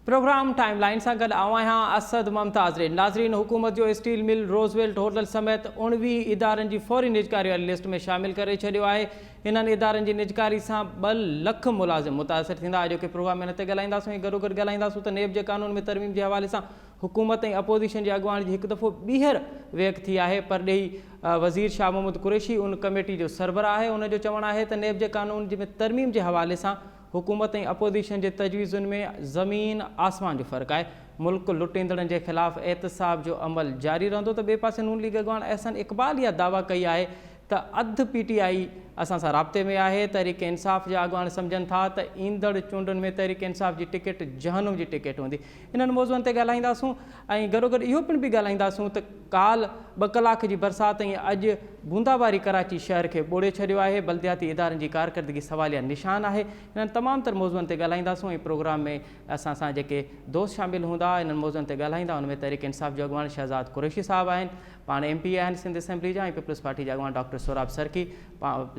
Programme timeline से गड असद मुमताज़ नाज़रीन हुकूमत जो स्टील मिल रोज़वेल्ट होटल समेत 19 इदारनि जी फौरी निजकारी वाली लिस्ट में शामिल करे छॾियो आहे। इन्हनि इदारनि जी निजकारी से 2 लख मुलाज़िम मुतासिर थींदा। अॼोके प्रोग्राम में हिन ते ॻाल्हाईंदासीं। गॾोगॾु ॻाल्हाईंदासीं त नेब जे कानून में तरमीम जे हवाले सां हुकूमत ऐं अपोज़िशन जे अॻुवाणी जी हिकु दफ़ो ॿीहर वेक थी आहे। परॾेही वज़ीर शाह मोहम्मद कुरैशी उन कमेटी जो सरबराह आहे। उनजो चवणु आहे त नेब जे कानून में तरमीम जे हवाले सां हुकूमत ऐं अपोज़िशन जे तजवीज़ुनि में ज़मीन आसमान जो फ़र्क़ु आहे। मुल्क लुटींदड़नि जे ख़िलाफ़ एहतसाब जो अमल जारी रहंदो। त ॿिए पासे नून लीग अॻुवाण अहसन इक़बाल इहा दावा कई आहे त अधु PTI असां सां राब्ते में आहे। तहरीक इंसाफ़ जा अॻुवाण सम्झनि था त ईंदड़ चूंडुनि में तहरीक इंसाफ़ जी टिकट जहनुम जी टिकट हूंदी। इन्हनि मौज़ुअनि ते ॻाल्हाईंदासूं ऐं गॾोगॾु इहो पिणु बि ॻाल्हाईंदासूं त काल 2 कलाक जी बरसाति ऐं अॼु बूंदाबारी कराची शहर खे ॿोड़े छॾियो आहे। बल्दियाती इदारनि जी कारकर्दगी सवालिया निशान आहे। इन्हनि तमामु तर मौज़ुअनि ते ॻाल्हाईंदासूं ऐं प्रोग्राम में असां सां जेके दोस्त शामिल हूंदा इन्हनि मौज़ुअनि ते ॻाल्हाईंदा। उनमें तहरीक इंसाफ़ जो अॻुवाण शहज़ाद कुरैशी साहब आहिनि, पाण MP आहिनि सिंध असेंबली जा, ऐं पीपल्स पार्टी जा अॻुवाण डॉक्टर सोराब सरकी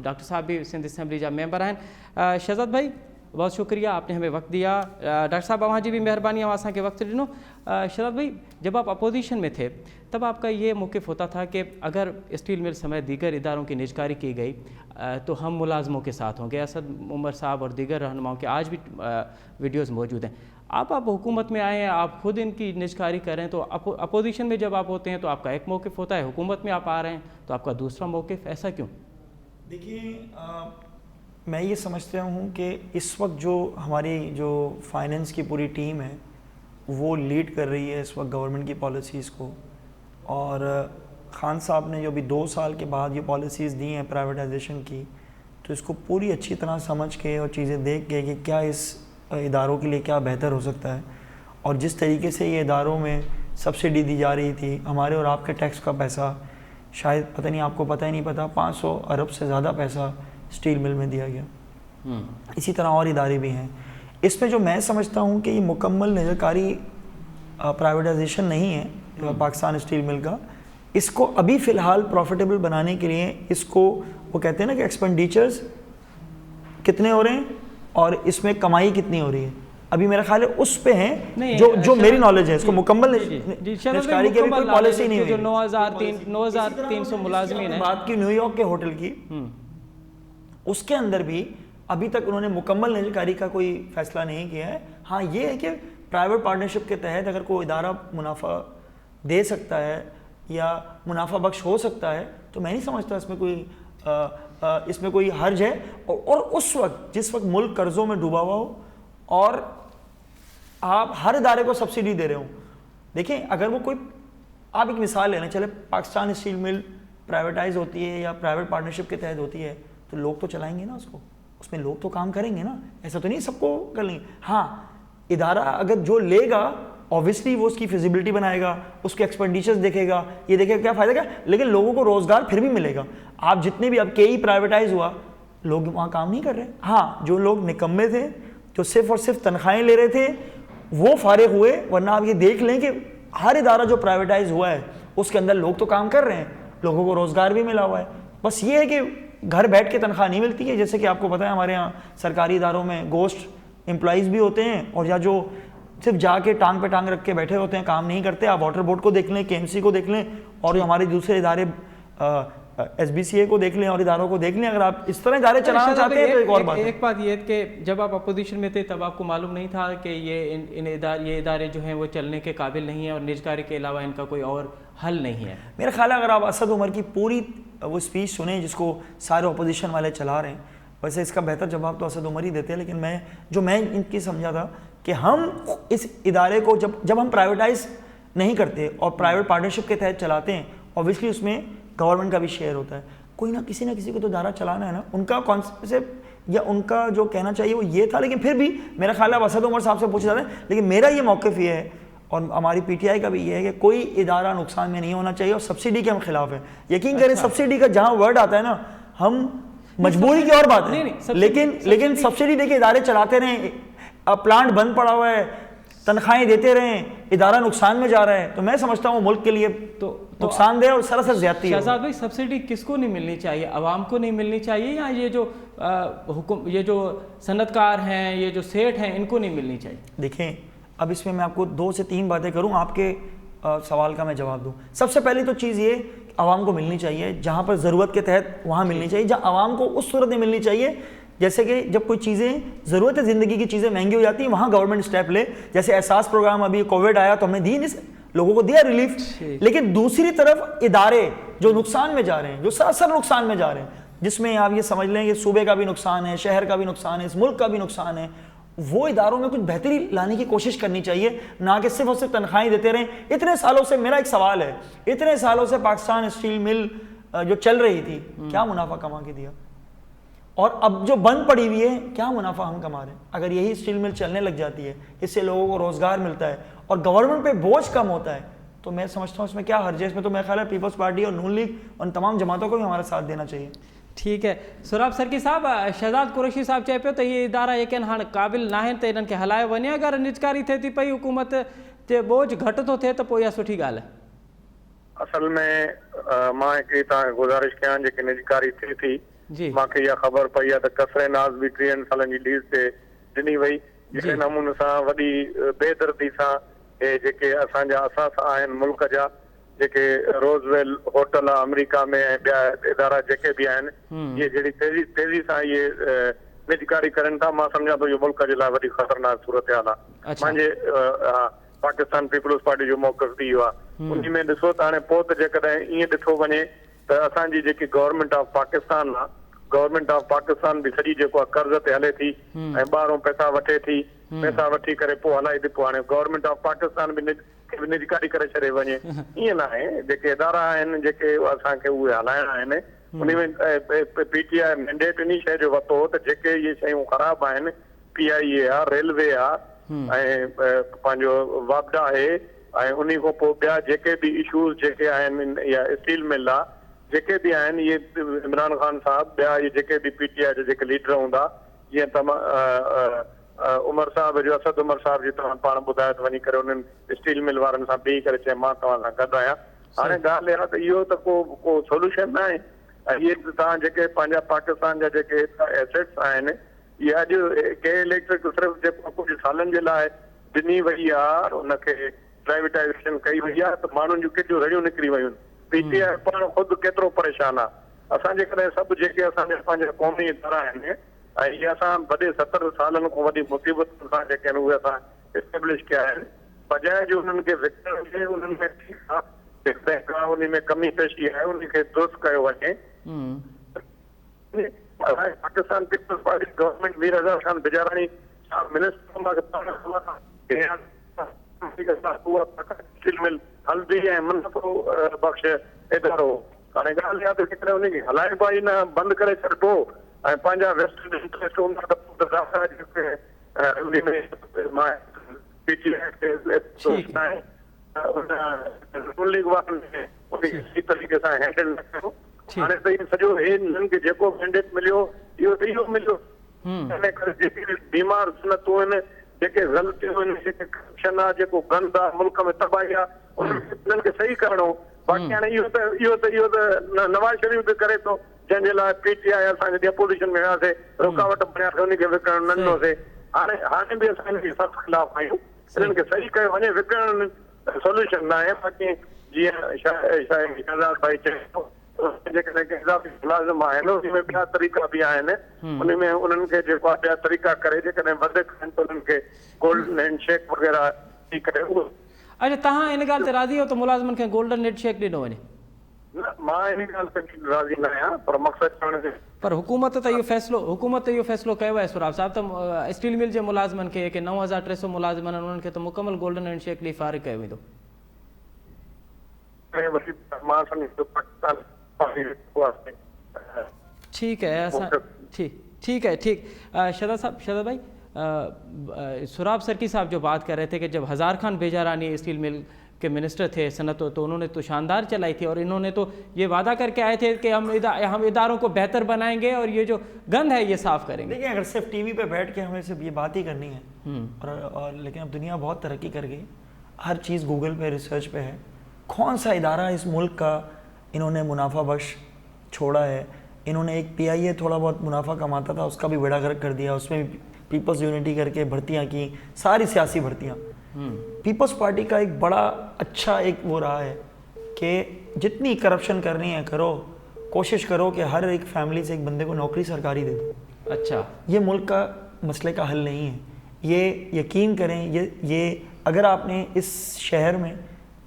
डॉक्टर साहब भी सिंध असेंबली जा मेंबर हैं। शहजाद भाई बहुत शुक्रिया, आपने हमें वक्त दिया। डॉक्टर साहब वहाँ जी भी मेहरबानी असां के वक्त दिनों। शहजाद भाई जब आप अपोजिशन में थे तब आपका ये मौक़िफ़ होता था कि अगर स्टील मिल समेत दीगर इदारों की निजकारी की गई तो हम मुलाजमों के साथ होंगे। असद उमर साहब और दीगर रहनुमाओं के आज भी वीडियोज़ मौजूद हैं। आप हुकूमत में आए हैं, आप खुद इनकी निजकारी करें, तो अपोजिशन में जब आप होते हैं तो आपका एक मौक़िफ़ होता है, हुकूमत में आप आ रहे हैं तो आपका दूसरा मौक़िफ़, ऐसा क्यों? देखिए मैं ये समझता हूँ कि इस वक्त जो हमारी जो फाइनेंस की पूरी टीम है वो लीड कर रही है इस वक्त गवर्नमेंट की पॉलिसीज़ को, और खान साहब ने जो भी 2 साल के बाद ये पॉलिसीज़ दी हैं प्राइवेटाइजेशन की, तो इसको पूरी अच्छी तरह समझ के और चीज़ें देख के कि क्या इस इदारों के लिए क्या बेहतर हो सकता है। और जिस तरीके से ये इदारों में सब्सिडी दी जा रही थी, हमारे और आपके टैक्स का पैसा, शायद पता नहीं, आपको पता ही नहीं पता, 500 अरब से ज़्यादा पैसा स्टील मिल में दिया गया। इसी तरह और इदारे भी हैं। इसमें जो मैं समझता हूँ कि ये मुकम्मल निजकारी प्राइवेटाइजेशन नहीं है पाकिस्तान स्टील मिल का। इसको अभी फ़िलहाल प्रॉफिटेबल बनाने के लिए इसको वो कहते हैं ना कि एक्सपेंडिचर्स कितने हो रहे हैं और इसमें कमाई कितनी हो रही है, अभी मेरा ख्याल है उस पे है जो मेरी नॉलेज है। इसको मुकम्मल निजकारी की अभी कोई पॉलिसी नहीं हुई। 9,300 मुलाजमीन है। बात की न्यूयॉर्क के होटल की, उसके अंदर भी अभी तक उन्होंने मुकम्मल निजकारी का कोई फैसला नहीं किया है। हाँ, ये है कि प्राइवेट पार्टनरशिप के तहत अगर कोई इदारा मुनाफा दे सकता है या मुनाफा बख्श हो सकता है तो मैं नहीं समझता इसमें कोई हर्ज है। और उस वक्त जिस वक्त मुल्क कर्जों में डूबा हुआ हो और आप हर इदारे को सब्सिडी दे रहे हो, देखें अगर वो कोई, आप एक मिसाल लेना, चले पाकिस्तान स्टील मिल प्राइवेटाइज होती है या प्राइवेट पार्टनरशिप के तहत होती है तो लोग तो चलाएंगे ना उसको, उसमें लोग तो काम करेंगे ना, ऐसा तो नहीं सबको कर लेंगे। हाँ, इदारा अगर जो लेगा ऑब्वियसली वो उसकी फिजिबिलिटी बनाएगा, उसके एक्सपेंडिचर्स देखेगा, ये देखेगा क्या फ़ायदा क्या, लेकिन लोगों को रोज़गार फिर भी मिलेगा। आप जितने भी, अब KE प्राइवेटाइज हुआ, लोग वहाँ काम नहीं कर रहे। हाँ, जो लोग निकम्मे थे, जो सिर्फ और सिर्फ तनख्वाहें ले रहे थे, वो फारिग हुए। वरना आप ये देख लें कि हर इदारा जो प्राइवेटाइज हुआ है उसके अंदर लोग तो काम कर रहे हैं, लोगों को रोज़गार भी मिला हुआ है। बस ये है कि घर बैठ के तनख्वाह नहीं मिलती है। जैसे कि आपको पता है हमारे यहाँ सरकारी इदारों में गोश्त एम्प्लॉइज़ भी होते हैं, और या जो सिर्फ जाके टांग पे टांग रख के बैठे होते हैं, काम नहीं करते। आप वाटर बोर्ड को देख लें, KMC को देख लें, और जो हमारे दूसरे इदारे SBCA को देख लें और इदारों को देख लें। अगर आप इस तरह इदारे चलाना चाहते हैं तो एक और बात है। एक बात ये कि जब आप अपोजिशन में थे तब आपको मालूम नहीं था कि ये इदारे जो हैं वो चलने के काबिल नहीं है और निजकारी के अलावा इनका कोई और हल नहीं है। मेरा ख्याल है अगर आप असद उमर की पूरी वो स्पीच सुने जिसको सारे अपोजिशन वाले चला रहे हैं, वैसे इसका बेहतर जवाब तो असद उमर ही देते हैं। लेकिन मैं इनकी समझा था कि हम इस इदारे को जब हम प्राइवेटाइज नहीं करते और प्राइवेट पार्टनरशिप के तहत चलाते हैं, ऑब्वियसली उसमें गवर्नमेंट का भी शेयर होता है। कोई ना किसी को तो इदारा चलाना है ना। उनका कॉन्सेप्ट या उनका जो कहना चाहिए वो ये था, लेकिन फिर भी मेरा ख्याल है अब असद उमर साहब से पूछा जाता है। लेकिन मेरा ये मौक़िफ़ ये है और हमारी PTI का भी ये है कि कोई इदारा नुकसान में नहीं होना चाहिए, और सब्सिडी के हम खिलाफ हैं। यकीन करें, सब्सिडी का जहाँ वर्ड आता है ना, हम मजबूरी की और बात है, लेकिन सब्सिडी देके इदारे चलाते रहें, अब प्लांट बंद पड़ा हुआ है, तनख्वाहें देते रहें, इदारा नुकसान में जा रहा है, तो मैं समझता हूँ मुल्क के लिए तो नुकसानदेह और सरासर ज्यादती है। शहजाद भाई, सब्सिडी किसको नहीं मिलनी चाहिए? आवाम को नहीं मिलनी चाहिए या ये जो सनतकार हैं, ये जो सेठ हैं, इनको नहीं मिलनी चाहिए? देखें, अब इसमें मैं आपको 2 से 3 बातें करूं, आपके सवाल का मैं जवाब दूं। सबसे पहली तो चीज़ ये, आवाम को मिलनी चाहिए जहां पर ज़रूरत के तहत वहां मिलनी चाहिए, जहां आवाम को उस सूरत में मिलनी चाहिए जैसे कि जब कोई चीज़ें ज़रूरत है, ज़िंदगी की चीज़ें महंगी हो जाती हैं, वहाँ गवर्नमेंट स्टेप ले। जैसे एहसास प्रोग्राम, अभी कोविड आया तो हमने दी लोगों को दिया रिलीफ। लेकिन दूसरी तरफ इदारे जो नुकसान में जा रहे हैं, जो सरासर नुकसान में जा रहे हैं, जिसमें आप ये समझ लें कि सूबे का भी नुकसान है, शहर का भी नुकसान है, इस मुल्क का भी नुकसान है, वो इदारों में कुछ बेहतरी लाने की कोशिश करनी चाहिए, ना कि सिर्फ और सिर्फ तनख्वाहें देते रहें। इतने सालों से, मेरा एक सवाल है, इतने सालों से पाकिस्तान स्टील मिल जो चल रही थी, क्या मुनाफा कमा के दिया? और अब जो बंद पड़ी हुई है, क्या मुनाफा हम कमा रहे हैं? अगर यही स्टील मिल चलने लग जाती है, इससे लोगों को रोजगार मिलता है और गवर्नमेंट पे बोझ कम होता है, तो मैं समझता हूँ इसमें क्या हर्ज है। इसमें तो मेरा ख्याल है पीपल्स पार्टी और नून लीग उन तमाम जमातों को भी हमारा साथ देना चाहिए। ठीक है। सुराब सरकी साहब, शहजाद कुरैशी साहब चए पियो त इहे इदारा जेके हाँ क़ाबिल न आहिनि त इन्हनि खे हलायो वञे। अगरि निजकारी थिए थी पई, हुकूमत जे बोझ घटि थो थिए त पोइ इहा सुठी ॻाल्हि आहे। असल में मां हिकिड़ी तव्हांखे गुज़ारिश कयां, जेके निजकारी थिए थी, मूंखे इहा ख़बर पई आहे त कसरे नाज़ बि 30 सालनि जी लीज़ ते ॾिनी वई। जहिड़े नमूने सां वॾी बेदर्दी सां हे जेके असांजा असास आहिनि मुल्क जा, जेके रोज़वेल होटल आहे अमेरिका में ऐं ॿिया इदारा जेके बि आहिनि, इहे जहिड़ी तेज़ी सां इहे निजकारी करनि था, मां सम्झां थो इहो मुल्क जे लाइ वॾी ख़तरनाक सूरत हाल आहे। मुंहिंजे पाकिस्तान पीपल्स पार्टी जो मौक़िफ़ बि इहो आहे। उन में ॾिसो त हाणे पोइ त जेकॾहिं ईअं ॾिठो वञे त असांजी जेकी गवर्नमेंट ऑफ पाकिस्तान आहे, गवर्नमेंट ऑफ पाकिस्तान बि सॼी जेको आहे कर्ज़ ते हले थी ऐं ॿाहिरों पैसा वठे थी, पैसा वठी करे पोइ हलाए थी। पोइ हाणे गवर्नमेंट ऑफ पाकिस्तान बि निजकारी करे छॾे वञे, ईअं न आहे। जेके इदारा आहिनि जेके असांखे उहे हलाइणा आहिनि, उन में पीटीआई मैंडेट इन शइ जो वरितो हो त जेके इहे शयूं ख़राब आहिनि, पीआईए आहे, रेलवे आहे ऐं पंहिंजो वापडा आहे ऐं उन खां पोइ ॿिया जेके बि इशूज़ जेके आहिनि, या स्टील मिल आहे जेके बि आहिनि, इहे इमरान ख़ान साहब, ॿिया इहे जेके बि पीटीआई जा जेके लीडर हूंदा, जीअं उमर साहब जो, असद उमर साहब जी तव्हां पाण ॿुधायो त वञी करे उन्हनि स्टील मिल वारनि सां बीही करे चए मां तव्हां सां गॾु आहियां। हाणे ॻाल्हि इहा त इहो त को सोल्यूशन न आहे। ऐं इहे तव्हां जेके पंहिंजा पाकिस्तान जा जेके एसेट्स आहिनि, इहे अॼु के इलेक्ट्रिक सिर्फ़ु जेको कुझु सालनि जे लाइ ॾिनी वई आहे, उनखे प्राइवेटाइज़ेशन कई वई आहे, त माण्हुनि जूं केतिरियूं रड़ियूं निकिरी वयूं आहिनि। पीटीआई पाण ख़ुदि केतिरो परेशान आहे। असां जेकॾहिं सभु जेके असांजा पंहिंजा क़ौमी इदारा आहिनि ऐं इहे असां वॾे 70 सालनि खां वॾी मुसीबतुनि सां जेके आहिनि उहे असां इस्टेब्लिश कया आहिनि, बजाए जो उन्हनि खे विकिणण खे, उन्हनि में ठीकु आहे जेकॾहिं का उन में कमी पेशी आहे उनखे दुरुस्त कयो वञे। पाकिस्तान पीपल्स पार्टी गवर्नमेंट वीर हज़ार खान बिजारानी मिल हल्दी ऐं मुनफ़ो बख़्श इदारो। हाणे ॻाल्हि इहा त जेकॾहिं उनखे हलाइण पाई न बंदि करे छॾिबो ऐं पंहिंजा वेस्टर्न इंट्रस्ट हूंदा त तरीक़े सां हैंडल न कयो। हाणे त इहो सॼो हिननि खे जेको मैंडेट मिलियो इहो त इहो मिलियो। इन करे जेके बीमार सुनतूं आहिनि, जेके ग़लतियूं आहिनि, जेके करप्शन आहे, जेको गंद आहे, मुल्क में तबाही आहे, उन्हनि खे सही करणो। बाक़ी हाणे इहो त नवाज़ शरीफ़ बि करे थो, जंहिंजे लाइ पीटीआई असां जॾहिं अपोजिशन में वियासीं रुकावट बणियासीं, उनखे विकिणण न ॾिनोसीं। हाणे बि असां हिनखे सख़्तु ख़िलाफ़ आहियूं। इन्हनि खे सही कयो वञे, विकिणण सोल्यूशन न आहे। बाक़ी जीअं शहजाद भाई चए थो, जेकॾहिं के इज़ाफ़ी मुलाज़िम आहिनि उन में ॿिया तरीक़ा बि आहिनि, उन में उन्हनि खे जेको आहे ॿिया तरीक़ा करे, जेकॾहिं वधीक आहिनि त उन्हनि खे गोल्डन हैंडशेक वग़ैरह थी करे उहो। अच्छा, तव्हां इन ॻाल्हि ते राज़ी हो त मुलाज़िमनि खे गोल्डन हैंडशेक ॾिनो वञे? न, मां इन ॻाल्हि ते राज़ी न आहियां, पर मक़सदु चवण पर हुकूमत त इहो फ़ैसिलो कयो आहे सुराब साहब त स्टील मिल जे मुलाज़िमनि खे, के 9300 मुलाज़िम आहिनि, उन्हनि खे त मुकमल गोल्डन हैंडशेक ॾेई फारिग कयो वेंदो। ठीक है, ठीक है। शहजाद भाई, सुराब सरकी साहब जो बात कर रहे थे कि जब हज़ार खान बेजारानी स्टील मिल के मिनिस्टर थे सनत, तो उन्होंने तो शानदार चलाई थी और इन्होंने तो ये वादा करके आए थे कि हम इदारों को बेहतर बनाएंगे और ये जो गंद है ये साफ़ करेंगे। देखिए, अगर सिर्फ टीवी पे बैठ के हमें सिर्फ ये बात ही करनी है और लेकिन अब दुनिया बहुत तरक्की कर गई, हर चीज़ गूगल पे रिसर्च पे है। कौन सा इदारा इस मुल्क का इन्होंने मुनाफा बख्श छोड़ा है? इन्होंने एक पीआईए थोड़ा बहुत मुनाफा कमाता था, उसका भी बेड़ा गर्क कर दिया, उसमें पीपल्स यूनिटी करके भर्तियां की, सारी सियासी भर्तियां। पीपल्स पार्टी का एक बड़ा अच्छा एक वो रहा है कि जितनी करप्शन करनी है करो, कोशिश करो कि हर एक फैमिली से एक बंदे को नौकरी सरकारी दे दो। अच्छा, ये मुल्क का मसले का हल नहीं है, ये यकीन करें। ये अगर आपने इस शहर में,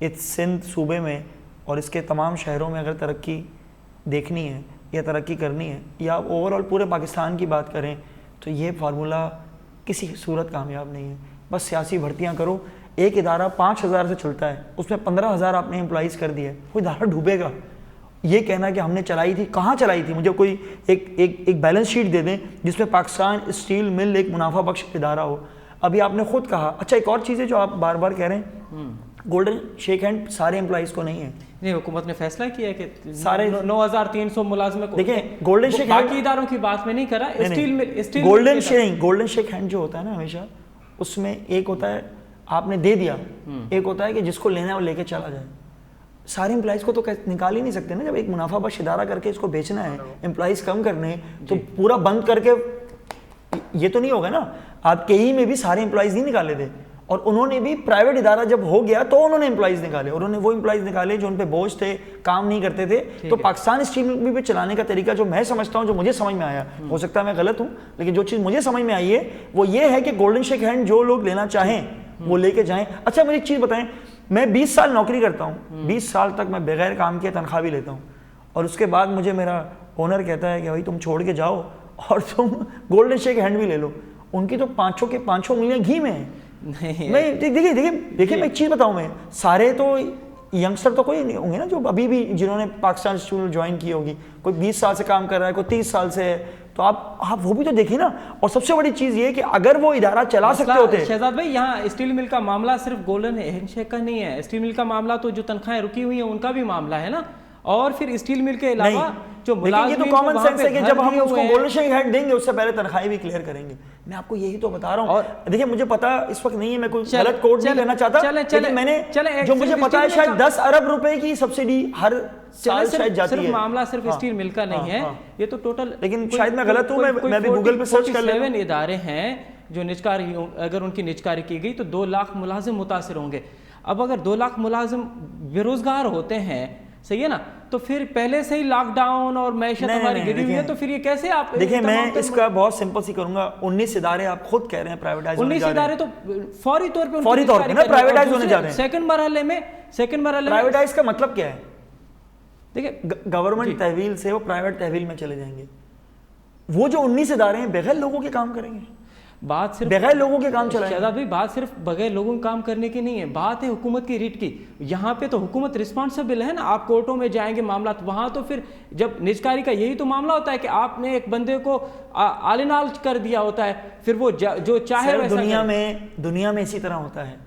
इस सिंध सूबे में और इसके तमाम शहरों में अगर तरक्की देखनी है या तरक्की करनी है, या ओवरऑल पूरे पाकिस्तान की बात करें, तो ये फार्मूला किसी सूरत कामयाब नहीं है। बस सियासी भर्तियां करो। एक इदारा 5,000 से चलता है, उसमें 15,000 आपने एम्प्लॉइज़ कर दिए, वो इदारा डूबेगा। ये कहना कि हमने चलाई थी, कहाँ चलाई थी? मुझे कोई एक बैलेंस शीट दे दें जिसमें पाकिस्तान स्टील मिल एक मुनाफा बख्श इदारा हो। अभी आपने खुद कहा, अच्छा एक और चीज़ है जो आप बार बार कह रहे हैं, गोल्डन शेक हैंड सारे एम्प्लॉइज़ को नहीं है। नहीं, हुकूमत ने फैसला किया है कि सारे 9,300 मुलाजिम को। देखिए गोल्डन शेक हैंड, बाकी इदारों की बात में नहीं करा, स्टील गोल्डन शेक हैंड जो होता है ना, हमेशा उसमें एक होता है आपने दे दिया, एक होता है कि जिसको लेना है वो लेके चला जाए। सारे एम्प्लॉइज को तो निकाल ही नहीं सकते ना। जब एक मुनाफा बख्श इदारा करके इसको बेचना है, एम्प्लॉइज कम करने हैं, तो पूरा बंद करके ये तो नहीं होगा ना। आप केई में भी सारे एम्प्लॉइज नहीं निकाले थे, और उन्होंने भी प्राइवेट इदारा जब हो गया तो उन्होंने एम्प्लॉइज निकाले, और उन्होंने वो एम्प्लॉइज निकाले जो उन पे बोझ थे, काम नहीं करते थे। तो पाकिस्तान स्टील भी चलाने का तरीका जो मैं समझता हूँ, जो मुझे समझ में आया, हो सकता है मैं गलत हूँ, लेकिन जो चीज़ मुझे समझ में आई है वो ये है कि गोल्डन शेक हैंड जो लोग लेना चाहें वो लेके जाएं। अच्छा मुझे एक चीज़ बताएं, मैं 20 साल नौकरी करता हूँ, 20 साल तक मैं बगैर काम के तनख्वाह भी लेता हूँ, और उसके बाद मुझे मेरा ओनर कहता है कि भाई तुम छोड़ के जाओ और तुम गोल्डन शेक हैंड भी ले लो। उनकी तो पाँचों उंगलियां घी में है। मैं देखिए मैं एक चीज़ बताऊँ, मैं सारे तो यंगस्टर तो कोई नहीं होंगे ना जो अभी भी जिन्होंने पाकिस्तान स्कूल ज्वाइन की होगी, कोई 20 साल से काम कर रहा है, कोई 30 साल से है, तो आप वो भी तो देखिए ना। और सबसे बड़ी चीज़ ये कि अगर वो इदारा चला सकते होते। शहजाद भाई, यहाँ स्टील मिल का मामला सिर्फ गोल्डन हैंडशेक का नहीं है, स्टील मिल का मामला तो जो तनख्वाहें रुकी हुई हैं उनका भी मामला है ना। और फिर स्टील मिल के अलावा जो ये तो कॉमन सेंस है कि जब हम उसको गोल्डन शेक हैंड देंगे उससे पहले तनख्वाहें भी क्लियर करेंगे। मैं आपको यही तो बता रहा हूँ। और देखिए मुझे पता इस वक्त नहीं है, मैं कोई गलत कोड नहीं करना चाहता, लेकिन मैंने जो मुझे पता है शायद 10 अरब रुपए की सब्सिडी हर साल शायद जाती है। मामला सिर्फ स्टील मिल का नहीं है, ये तो टोटल, लेकिन शायद मैं गलत हूँ, मैं भी गूगल पे सर्च कर लेता हूं। 47 इदारे हैं जो निजकारी, अगर उनकी निजकारी की गई तो 2 लाख मुलाजिम मुतासिर होंगे। अब अगर 2 लाख मुलाजिम बेरोजगार होते हैं, सही है ना, तो फिर पहले से ही लॉकडाउन और मैशत हमारी गिरी हुई है, तो फिर ये कैसे आप? देखिए मैं इसका बहुत सिंपल सी करूंगा। 19 इदारे आप खुद कह रहे हैं प्राइवेटाइज होने जा रहे हैं। 19 इदारे तो फौरी तौर पे ना प्राइवेटाइज होने जा रहे हैं। सेकंड मरहले में प्राइवेटाइज का मतलब क्या है? देखिए गवर्नमेंट तहवील से वो प्राइवेट तहवील में चले जाएंगे। वो जो 19 इदारे हैं बगैर लोगों के काम करेंगे, बात सिर्फ बगैर लोगों के काम चलाएंगे। शहजाद भाई, बात सिर्फ बगैर लोगों के काम करने की नहीं है, बात है हुकूमत की रीट की। यहाँ पे तो हुकूमत रिस्पॉन्सिबल है ना। आप कोर्टों में जाएंगे मामला, तो वहाँ तो फिर जब निजकारी का यही तो मामला होता है कि आपने एक बंदे को आलिनाल कर दिया होता है, फिर वो जो चाहे वैसा। दुनिया में इसी तरह होता है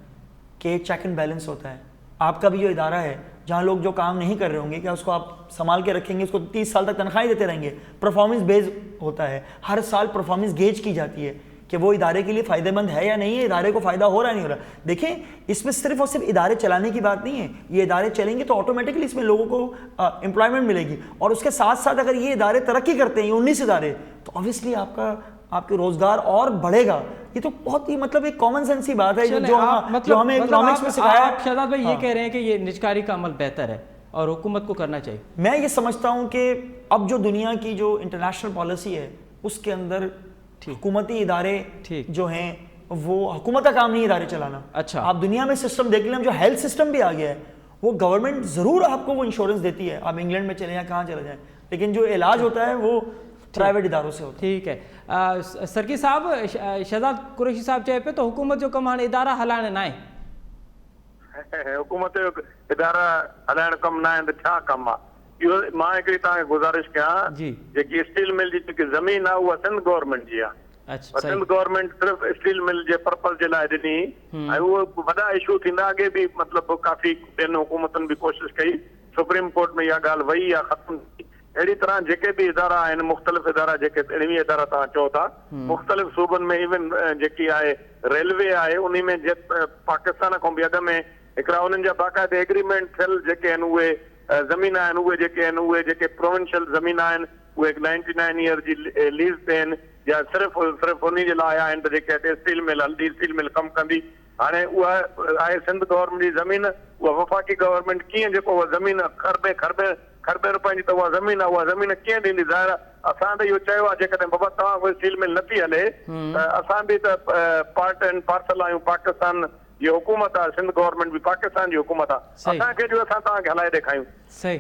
कि एक चेक एंड बैलेंस होता है। आपका भी जो इदारा है जहाँ लोग जो काम नहीं कर रहे होंगे, क्या उसको आप संभाल के रखेंगे? उसको 30 साल तक तनख्वाही देते रहेंगे? परफॉर्मेंस बेस्ड होता है, हर साल परफॉर्मेंस गेज की जाती है कि वो इदारे के लिए फ़ायदेमंद है या नहीं है, इदारे को फ़ायदा हो रहा है नहीं हो रहा। देखिए इसमें सिर्फ और सिर्फ इदारे चलाने की बात नहीं है। ये इदारे चलेंगे तो ऑटोमेटिकली इसमें लोगों को एम्प्लॉयमेंट मिलेगी, और उसके साथ साथ अगर ये इदारे तरक्की करते हैं, 19 इदारे, तो ऑब्वियसली आपके रोजगार और बढ़ेगा। ये तो बहुत ही मतलब एक कॉमन सेंस की बात है जो हमें इकोनॉमिक्स में सिखाया है। शहजाद भाई ये कह रहे हैं कि ये निजकारी का अमल बेहतर है और हुकूमत को करना चाहिए। मैं ये समझता हूँ कि अब जो दुनिया की जो इंटरनेशनल पॉलिसी है उसके अंदर हुकूमती इदारे जो हैं, वो हुकूमत का काम नहीं इदारे चलाना। अच्छा, आप दुनिया में सिस्टम देख लें, जो हेल्थ सिस्टम भी आ गया है, वो गवर्नमेंट जरूर आपको वो इंश्योरेंस देती है, आप इंग्लैंड में चले या कहाँ चले जाएं, लेकिन जो इलाज होता है वो प्राइवेट इदारों से होता है। ठीक है सरकी साहब, शहजाद कुरैशी साहब चए पे तो हुकूमत जो कम हाणे इदारा हलाइण न आहे, हुकूमत जो इदारा हलाइण कम न आहे त छा कम आहे? इहो मां हिकिड़ी तव्हांखे गुज़ारिश कयां, जेकी स्टील मिल जी जेकी ज़मीन आहे उहा सिंध गवर्नमेंट जी आहे। सिंध गवर्नमेंट सिर्फ स्टील मिल जे पर्पज़ जे लाइ ॾिनी, ऐं उहो वॾा इशू थींदा। अॻे बि मतिलबु काफ़ी ॿियनि हुकूमतुनि बि कोशिशि कई, सुप्रीम कोर्ट में इहा ॻाल्हि वई आहे, ख़त्म थी। अहिड़ी तरह जेके बि इदारा आहिनि, मुख़्तलिफ़ इदारा जेके 23 इदारा तव्हां चओ था, मुख़्तलिफ़ सूबनि में, इवन जेकी आहे रेलवे आहे, उन में पाकिस्तान खां बि अॻ में हिकिड़ा उन्हनि जा बाक़ाइदा एग्रीमेंट थियल जेके आहिनि उहे ज़मीन आहिनि, उहे जेके आहिनि, उहे जेके प्रोविंशियल ज़मीन आहिनि, उहे 99 ईयर जी लीज़ ते आहिनि, या सिर्फ़ु उन जे लाइ आहिनि त जेके हिते स्टील मिल हलंदी, स्टील मिल कमु कंदी। हाणे उहा आहे सिंध गवर्नमेंट जी ज़मीन, उहा वफ़ाक़ी गवर्नमेंट कीअं जेको उहा ज़मीन खरबे रुपए जी त उहा ज़मीन कीअं ॾींदी? ज़ाहिर असां त इहो चयो आहे जेकॾहिं बाबा तव्हां कोई स्टील मिल नथी हले त असां बि त पार्ट एंड पार्सल आहियूं, पाकिस्तान जी हुकूमत आहे, सिंध गवर्नमेंट बि पाकिस्तान जी हुकूमत आहे, असांखे जो असां तव्हांखे हलाए ॾेखारियूं।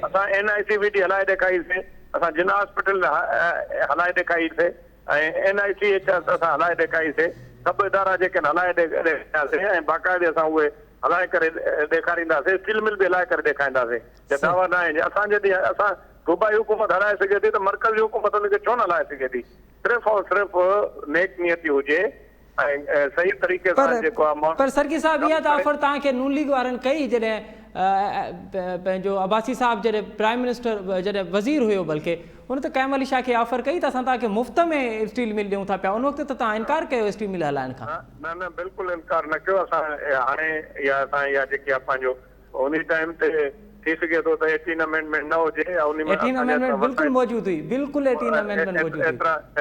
असां NICVD हलाए ॾेखारीसीं, असां जिना हॉस्पिटल हलाए ॾेखारीसीं ऐं NICH असां हलाए ॾेखारीसीं, सभु इदारा जेके हलाए ॾेखारियासीं ऐं बाक़ाइदे असां उहे हलाए करे ॾेखारींदासीं, स्टील मिल बि हलाए करे ॾेखारींदासीं। दावा न आहे असां जॾहिं असां सूबाई हुकूमत हलाए सघे थी त मर्कज़ी हुकूमत हुनखे छो न हलाए सघे थी? सिर्फ़ु और सिर्फ़ु नेक नियती हुजे ऐं सही तरीक़े सां जेको आहे। पर सरकी साहब इहा त ऑफर तव्हांखे नून लीग वारनि कई जॾहिं पंहिंजो अब्बासी साहब जॾहिं प्राइम मिनिस्टर जॾहिं वज़ीर हुयो, बल्कि हुन त कैम अली शाह खे ऑफर कई त असां तव्हांखे मुफ़्त में स्टील मिल ॾियूं था पिया, उन वक़्तु त तव्हां इनकार कयो स्टील मिल हलाइण खां। न बिल्कुलु इनकार न कयो असां। हाणे इहा जेकी आहे पंहिंजो उन टाइम ते थी सघे थो त 18 अमेंडमेंट न हुजे, 18 अमेंडमेंट बिल्कुलु मौजूद हुई, बिल्कुलु 18 अमेंडमेंट मौजूद हुई,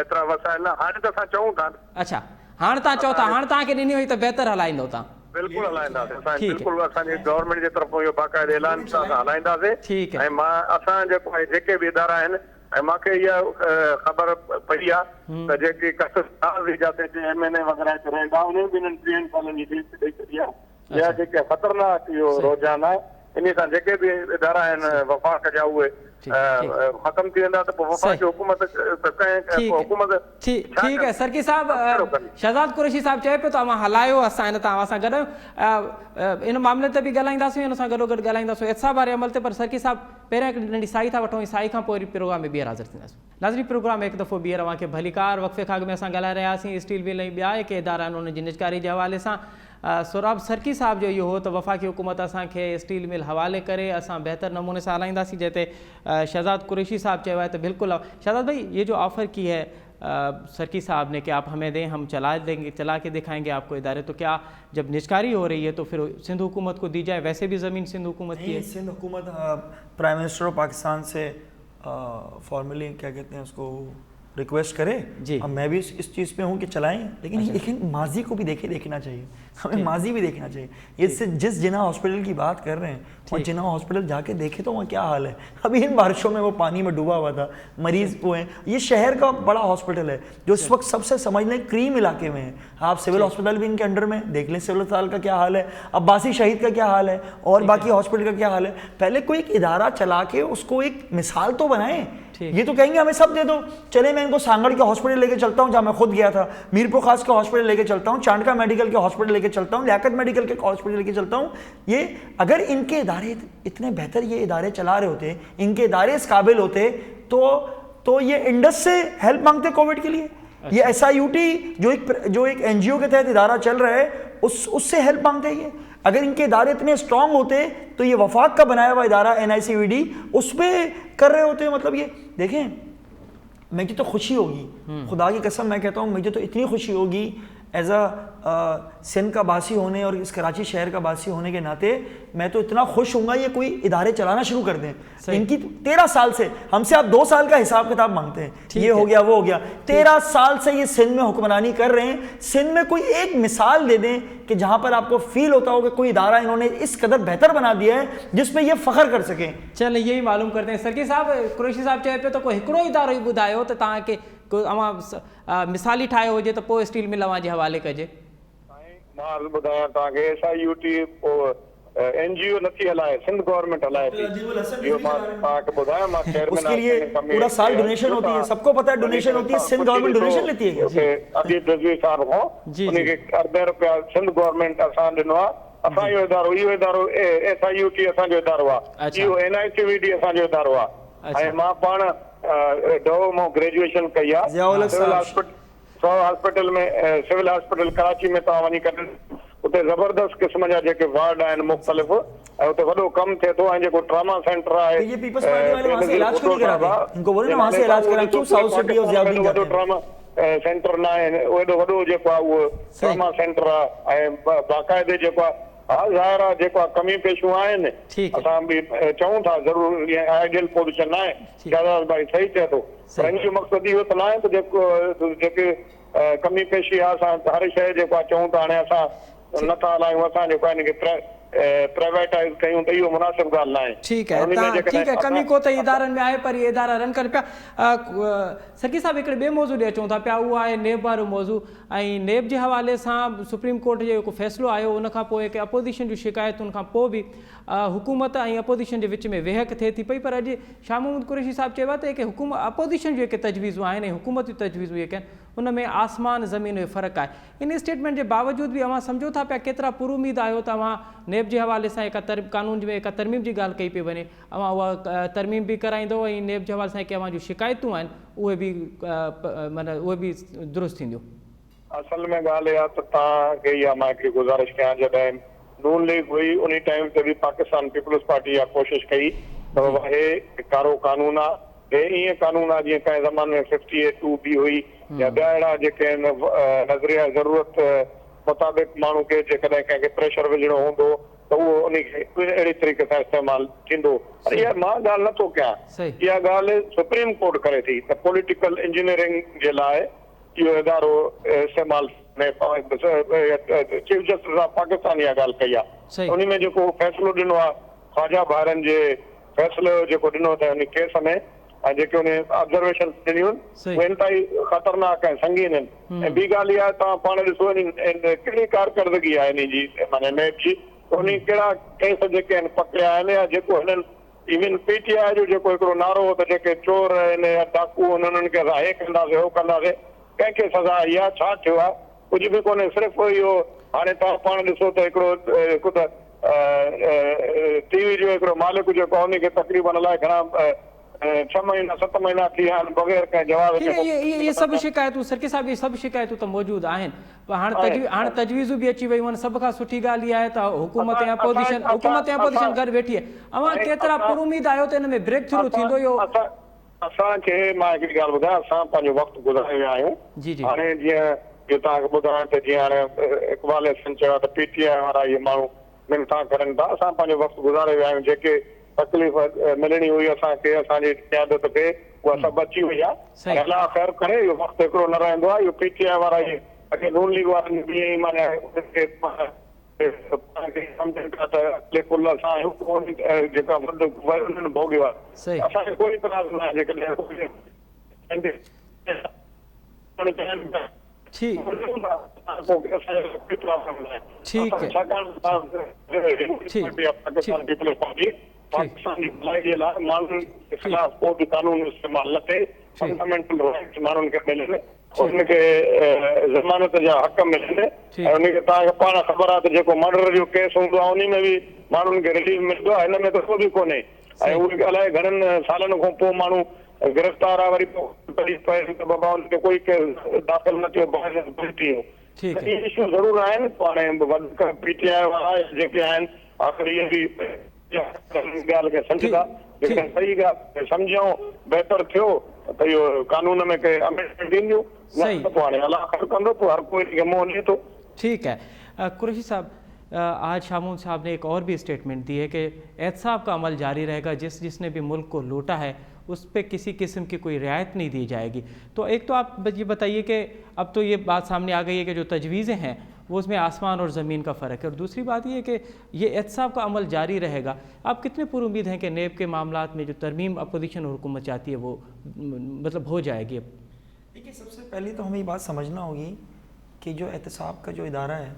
एतिरा वसाइल न। हाणे त असां चऊं था। अच्छा, हाणे तव्हां चओ था, हाणे तव्हांखे ॾिनी हुई त बहितर हलाईंदो तव्हां? बिल्कुलु हलाईंदासीं असां, बिल्कुलु असांजी गवर्नमेंट जे तरफ़ां इहो बाक़ाइदे ऐलान सां हलाईंदासीं। ऐं मां असां जेको आहे जेके बि इदारा आहिनि ऐं मूंखे इहा ख़बर पई आहे त जेकी कसर जाते MNA वग़ैरह रहंदा उन्हनि बि हिननि 3 सालनि जी लिस्ट ॾेई छॾी आहे। इहा जेके ख़तरनाक इहो रुझान आहे, इन सां जेके बि इदारा आहिनि वफ़ाक़ जा उहे ख़तम थी वेंदा त पोइ वफ़ाक़ी हुकूमत हुकूमत। ठीक है सरकी साहब, शहजाद कुरैशी साहब चए पियो त अवां हलायो, असां इन तव्हां सां गॾु इन मामले ते बि ॻाल्हाईंदासीं, इन सां गॾोगॾु ॻाल्हाईंदासीं एहसाब वारे अमल ते। पर सरकी साहब पहिरियों हिकु नंढी साई था वठूं, साई खां पोइ प्रोग्राम में ॿीहर हाज़िर थींदासीं। नाज़रीन, प्रोग्राम हिकु दफ़ो ॿीहर अव्हांखे भलीकार वक़्फ़े खां अॻु में असां ॻाल्हाए रहियासीं स्टील मिल ऐं ॿिया के इदारा आहिनि उन्हनि जी निजकारी जे हवाले सां। सोराब सरकी साहब जो इहो हो त वफ़ाक़ी हुकूमत असांखे स्टील मिल हवाले करे असां बहितर नमूने से हलाईंदासीं, जैसे शहजाद कुरैशी साहब चयो है तो बिल्कुल। शहजाद भाई, ये जो ऑफ़र की है सरकी साहब ने कि आप हमें दें, हम चला के दिखाएंगे आपको इदारे, तो क्या जब निजकारी हो रही है तो फिर सिंध हुकूमत को दी जाए? वैसे भी ज़मीन सिंध हुकूमत की है। सिंध हुकूमत प्राइम मिनिस्टर ऑफ पाकिस्तान से फॉर्मली क्या कहते हैं उसको रिक्वेस्ट करे जी। अब मैं भी इस चीज़ पे हूँ कि चलाएं, लेकिन माजी को भी देखना चाहिए, हमें माजी भी देखना चाहिए। ये जिस जिना हॉस्पिटल की बात कर रहे हैं और जिना हॉस्पिटल जाके देखे तो वहाँ क्या हाल है। अभी इन बारिशों में वो पानी में डूबा हुआ था, मरीज वो हैं। ये शहर का बड़ा हॉस्पिटल है जो इस वक्त सबसे समझ लें क्रीम इलाके में है। आप सिविल हॉस्पिटल भी इनके अंडर में देख लें, सिविल अस्पताल का क्या हाल है, अब्बासी शहीद का क्या हाल है और बाकी हॉस्पिटल का क्या हाल है। पहले कोई एक इदारा चला के उसको एक मिसाल तो बनाएं। ये तो कहेंगे हमें सब दे दो, चले मैं इनको सांगड़ के हॉस्पिटल लेके चलता हूँ जहाँ मैं खुद गया था, मीरपुर खास के हॉस्पिटल लेके चलता हूँ, चांडका मेडिकल के हॉस्पिटल लेके चलता हूँ, लियाकत मेडिकल के हॉस्पिटल लेके चलता हूँ। ये अगर इनके इदारे इतने बेहतर ये इदारे चला रहे होते, इनके इदारे इस काबिल होते तो ये इंडस से हेल्प मांगते कोविड के लिए। ये SIUT जो एक NGO के तहत इदारा चल रहा है उससे हेल्प मांगते हैं। अगर इनके इदारे इतने स्ट्रांग होते तो ये वफाक का बनाया हुआ इदारा NICVD उस पर कर रहे होते। मतलब ये देखें, मुझे तो खुशी होगी, खुदा की कसम मैं कहता हूँ, मुझे तो इतनी खुशी होगी एज सिंध का बासी होने और इस कराची शहर का बासी होने के नाते मैं तो इतना खुश हूँगा ये कोई इदारे चलाना शुरू कर दें। इनकी 13 साल से हमसे आप 2 साल का हिसाब किताब मांगते हैं, ये हो गया वो हो गया। 13 साल से ये सिंध में हुक्मरानी कर रहे हैं। सिंध में कोई एक मिसाल दे दें कि जहाँ पर आपको फील होता हो कि कोई इदारा इन्होंने इस कदर बेहतर बना दिया है जिसमें ये फ़ख्र कर सकें। चलिए यही मालूम करते हैं। सरकी साहब, कुरैशी साहब चए पे तो कोई हिकिड़ो इदारो ई ॿुधायो त तव्हांखे को अवां मिसाली ठाहियो हुजे त पोइ स्टील मिल अवां जे हवाले कजे। मां ॿुधायां तव्हांखे SIUT NGO नथी हलाए, सिंध गवर्नमेंट हलाए थी। इहो मां तव्हांखे ॿुधायां, मां चेयरमैन उसके लिए पूरा साल डोनेशन होती है, सबको पता है डोनेशन होती है, सिंध गवर्नमेंट डोनेशन लेती है। अजीत रज़वी साहब खां उनखे ₹18 रुपया सिंध गवर्नमेंट असां ॾिनो आहे। असां इहो इदारो SIUT असांजो इदारो आहे, इहो NICVD असांजो इदारो आहे। ऐं मां पाण डो मां ग्रेजुएशन कई आहे सिविल हॉस्पिटल कराची में। तव्हां वञी करे उते ज़बरदस्त क़िस्म जा जेके वार्ड आहिनि मुख़्तलिफ़, ऐं उते वॾो कमु थिए थो। ऐं जेको ट्रामा सेंटर आहे, वॾो ट्रामा सेंटर न आहे, एॾो वॾो जेको आहे उहो ट्रामा सेंटर आहे। ऐं बाक़ाइदे जेको आहे ज़ाहिर आहे जेको आहे कमी पेशियूं आहिनि, असां बि चऊं था ज़रूरु ईअं आइडियल पोज़ीशन न आहे। शहजाद भाई सही चए थो, पर इन जो मक़सदु इहो त न आहे त जेके कमी पेशी आहे असां हर शइ जेको आहे चऊं था हाणे असां नथा हलायूं असां जेको आहे हिनखे प्राइवेटाइज़ कयूं त इहो मुनासिब ॻाल्हि न आहे। ठीक है ठीक है कमी को त इदारनि में आहे पर ये इदारा रन कनि पिया। सकी साहब हिकिड़े ॿिए मौज़ू ॾे अचूं था पिया, उहो आहे नेब वारो मौज़ू। ऐं नेब जे हवाले सां सुप्रीम कोर्ट जो जेको फ़ैसिलो आयो उन खां पोइ कि अपोज़िशन जूं शिकायतुनि खां पोइ बि हुकूमत ऐं अपोज़िशन जे विच में वेहक थिए थी पई, पर अॼु शाह महमूद कुरैशी साहब चयो आहे त हुकूमत अपोज़िशन जूं जेके तजवीज़ूं आहिनि ऐं हुकूमत जूं तजवीज़ूं जेके आहिनि उन में आसमान ज़मीन जो फ़र्क़ु आहे। इन स्टेटमेंट जे बावजूद बि अवां सम्झो था पिया केतिरा पुरुमीद आहियो त अवां नेब जे हवाले सां कानून में हिकु तरमीम जी ॻाल्हि कई पई वञे, अवां उहा तरमीम बि कराईंदो ऐं नेब जे हवाले सां जेके अवां जूं शिकायतूं आहिनि उहे बि माना उहे बि दुरुस्त थींदियूं। असल में ॻाल्हि इहा त तव्हांखे इहा मां हिकिड़ी गुज़ारिश कयां, जॾहिं नून लीग हुई उन टाइम ते बि पाकिस्तान पीपल्स पार्टी इहा कोशिशि कई त हे कारो कानून आहे, हे ईअं कानून आहे जीअं कंहिं ज़माने में 58(2) बि हुई या ॿिया अहिड़ा जेके आहिनि नज़रिया ज़रूरत मुताबिक़ माण्हू खे जेकॾहिं कंहिंखे प्रेशर विझणो हूंदो त उहो उनखे अहिड़े तरीक़े सां इस्तेमालु थींदो। पर इहा मां ॻाल्हि नथो कयां, इहा ॻाल्हि सुप्रीम कोर्ट करे थी त पॉलिटिकल इंजीनियरिंग जे लाइ इहो इदारो इस्तेमालु चीफ जस्टिस ऑफ पाकिस्तान इहा ॻाल्हि कई आहे। उन में जेको फ़ैसिलो ॾिनो आहे ख्वाजा भाइरनि जे फ़ैसिलो जेको ॾिनो अथई उन केस में ऐं जेके उन ऑब्जर्वेशन ॾिनियूं उहे इंतिहाई ख़तरनाक ऐं संगीन आहिनि। ऐं ॿी ॻाल्हि इहा तव्हां पाण ॾिसो कहिड़ी कारकर्दगी आहे इन जी माना नेब जी, उन कहिड़ा केस जेके आहिनि पकड़िया आहिनि या जेको हिननि इवन PTI जो जेको हिकिड़ो नारो हो त जेके चोर आहिनि या डाकू उन्हनि खे असां हे कंदासीं हो कंदासीं, कंहिंखे सज़ा आई आहे, छा थियो आहे, कुझु बि कोन्हे। सिर्फ़ु इहो हाणे तव्हां पाण ॾिसो त हिकिड़ो त TV जो हिकिड़ो मालिक जेको आहे उनखे तकरीबन अलाए घणा 6 महीना 7 महीना थी विया आहिनि बग़ैर कंहिं जवाब जे। ये सभु शिकायतूं सरकी साहब, ये सभु शिकायतूं त मौजूदु आहिनि, पर हाणे तजवीज़ूं बि अची वियूं आहिनि। सभ खां सुठी ॻाल्हि इहा आहे त हुकूमत ऐं अपोज़िशन गॾु वेठी आहे। अवां केतिरा पुरुमीद आहियो त हिन में ब्रेक थ्रू थींदो इहो? असांखे मां हिकिड़ी ॻाल्हि ॿुधायां, असां पंहिंजो वक़्तु गुज़ारे विया आहियूं। हाणे जीअं तव्हांखे ॿुधायां त जीअं हाणे इक़बाल हसन चयो आहे त PTI वारा इहे माण्हू मिनता करनि था, असां पंहिंजो वक़्तु गुज़ारे विया आहियूं। जेके तकलीफ़ मिलणी हुई असांखे असांजी क़यादत खे उहा सभु अची वई आहे। अलाह ख़ैर करे इहो वक़्तु हिकिड़ो न रहंदो आहे। इहो PTI वारा इहे अॻे नून लीग वारनि बि ईअं ई माना सम्झनि था त कुल असां जेका भोॻियो आहे असांखे कोई इतराज़ न आहे। जेकॾहिं पाकिस्तान जी भलाई जे लाइ माण्हुनि जे ख़िलाफ़ को बि कानून इस्तेमालु न थिए, फंडामेंटल राइट्स माण्हुनि खे मिलनि, उनखे ज़मानत जा हक़ मिलनि ऐं उनखे तव्हांखे पाण ख़बर आहे त जेको मर्डर जो केस हूंदो आहे उन में बि माण्हुनि खे रिलीफ मिलंदो आहे। हिन में त को बि कोन्हे ऐं उहे अलाए घणनि सालनि खां पोइ माण्हू गिरफ़्तार आहे, वरी पए त बाबा उनखे कोई केस दाख़िल न थियो। इहे इशू ज़रूरु आहिनि। हाणे PTI वारा जेके आहिनि आख़िर इहे बि ॻाल्हि खे सम्झंदा, जेकॾहिं सही ॻाल्हि सम्झूं बहितर थियो त इहो कानून में के अमेंडमेंट ईंदियूं, हाणे अलाह ख़ैर कंदो पोइ हर कोई खे मुंहुं ॾिए थो। ठीक है कुरैशी साहब, आज शाह महमूद साहब ने एक और भी स्टेटमेंट दी है कि एहतसाब का अमल जारी रहेगा, जिसने भी मुल्क को लूटा है उस पर किसी किस्म की कोई रियायत नहीं दी जाएगी। तो एक तो आप ये बताइए कि अब तो ये बात सामने आ गई है कि जो तजवीज़ें हैं वो उसमें आसमान और ज़मीन का फ़र्क है, और दूसरी बात ये है कि ये एहतसाब का अमल जारी रहेगा। आप कितने पुरुमीद हैं कि नेब के मामलात में जो तरमीम अपोजिशन और हुकूमत चाहती है वो मतलब हो जाएगी? अब देखिए, सबसे पहले तो हमें ये बात समझना होगी कि जो एहतसाब का जो इदारा है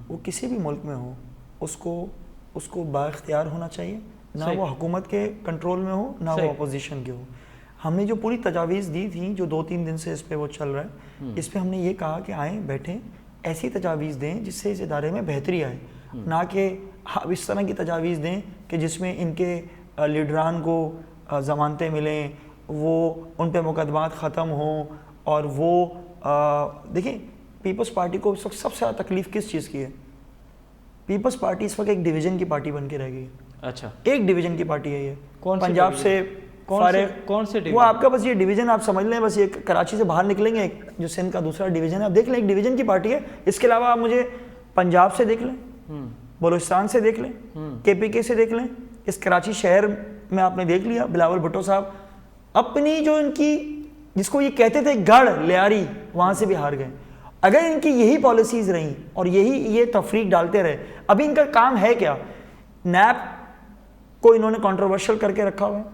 वो किसी भी मुल्क में हो उसको बाख्तियार होना चाहिए, ना वो हुकूमत के कंट्रोल में हो ना वो अपोजिशन के हो। हमने जो पूरी तजावीज़ दी थी जो 2-3 दिन से इस पर वो चल रहा है, इस पर हमने ये कहा कि आएँ बैठें, ऐसी तजावीज़ दें जिससे इस इदारे में बेहतरी आए, ना कि अब इस तरह की तजावीज़ दें कि जिसमें इनके लीडरान को ज़मानतें मिलें, वो उन पर मुकदमात ख़त्म हों। और वो देखिए, पीपल्स पार्टी को इस वक्त सबसे ज़्यादा तकलीफ़ किस चीज़ की है? पीपल्स पार्टी इस वक्त एक डिवीज़न की पार्टी बन के रह गई है। अच्छा, एक डिवीज़न की पार्टी है ये। पंजाब से कौन से वो आपका बस ये डिवीज़न आप समझ लें, बस ये कराची से बाहर निकलेंगे जो सिंध का दूसरा डिवीज़न है, आप देख लें, एक डिवीज़न की पार्टी है। इसके अलावा आप मुझे पंजाब से देख लें, बलूचिस्तान से देख लें, KPK से देख लें, इस कराची शहर में आपने देख लिया बिलावल भुट्टो साहब अपनी जो इनकी जिसको ये कहते थे गढ़ लियारी, वहाँ से भी हार गए। अगर इनकी यही पॉलिसीज रही और यही ये तफरीक डालते रहे, अभी इनका काम है क्या? नैप को इन्होंने कंट्रोवर्शियल करके रखा हुआ है।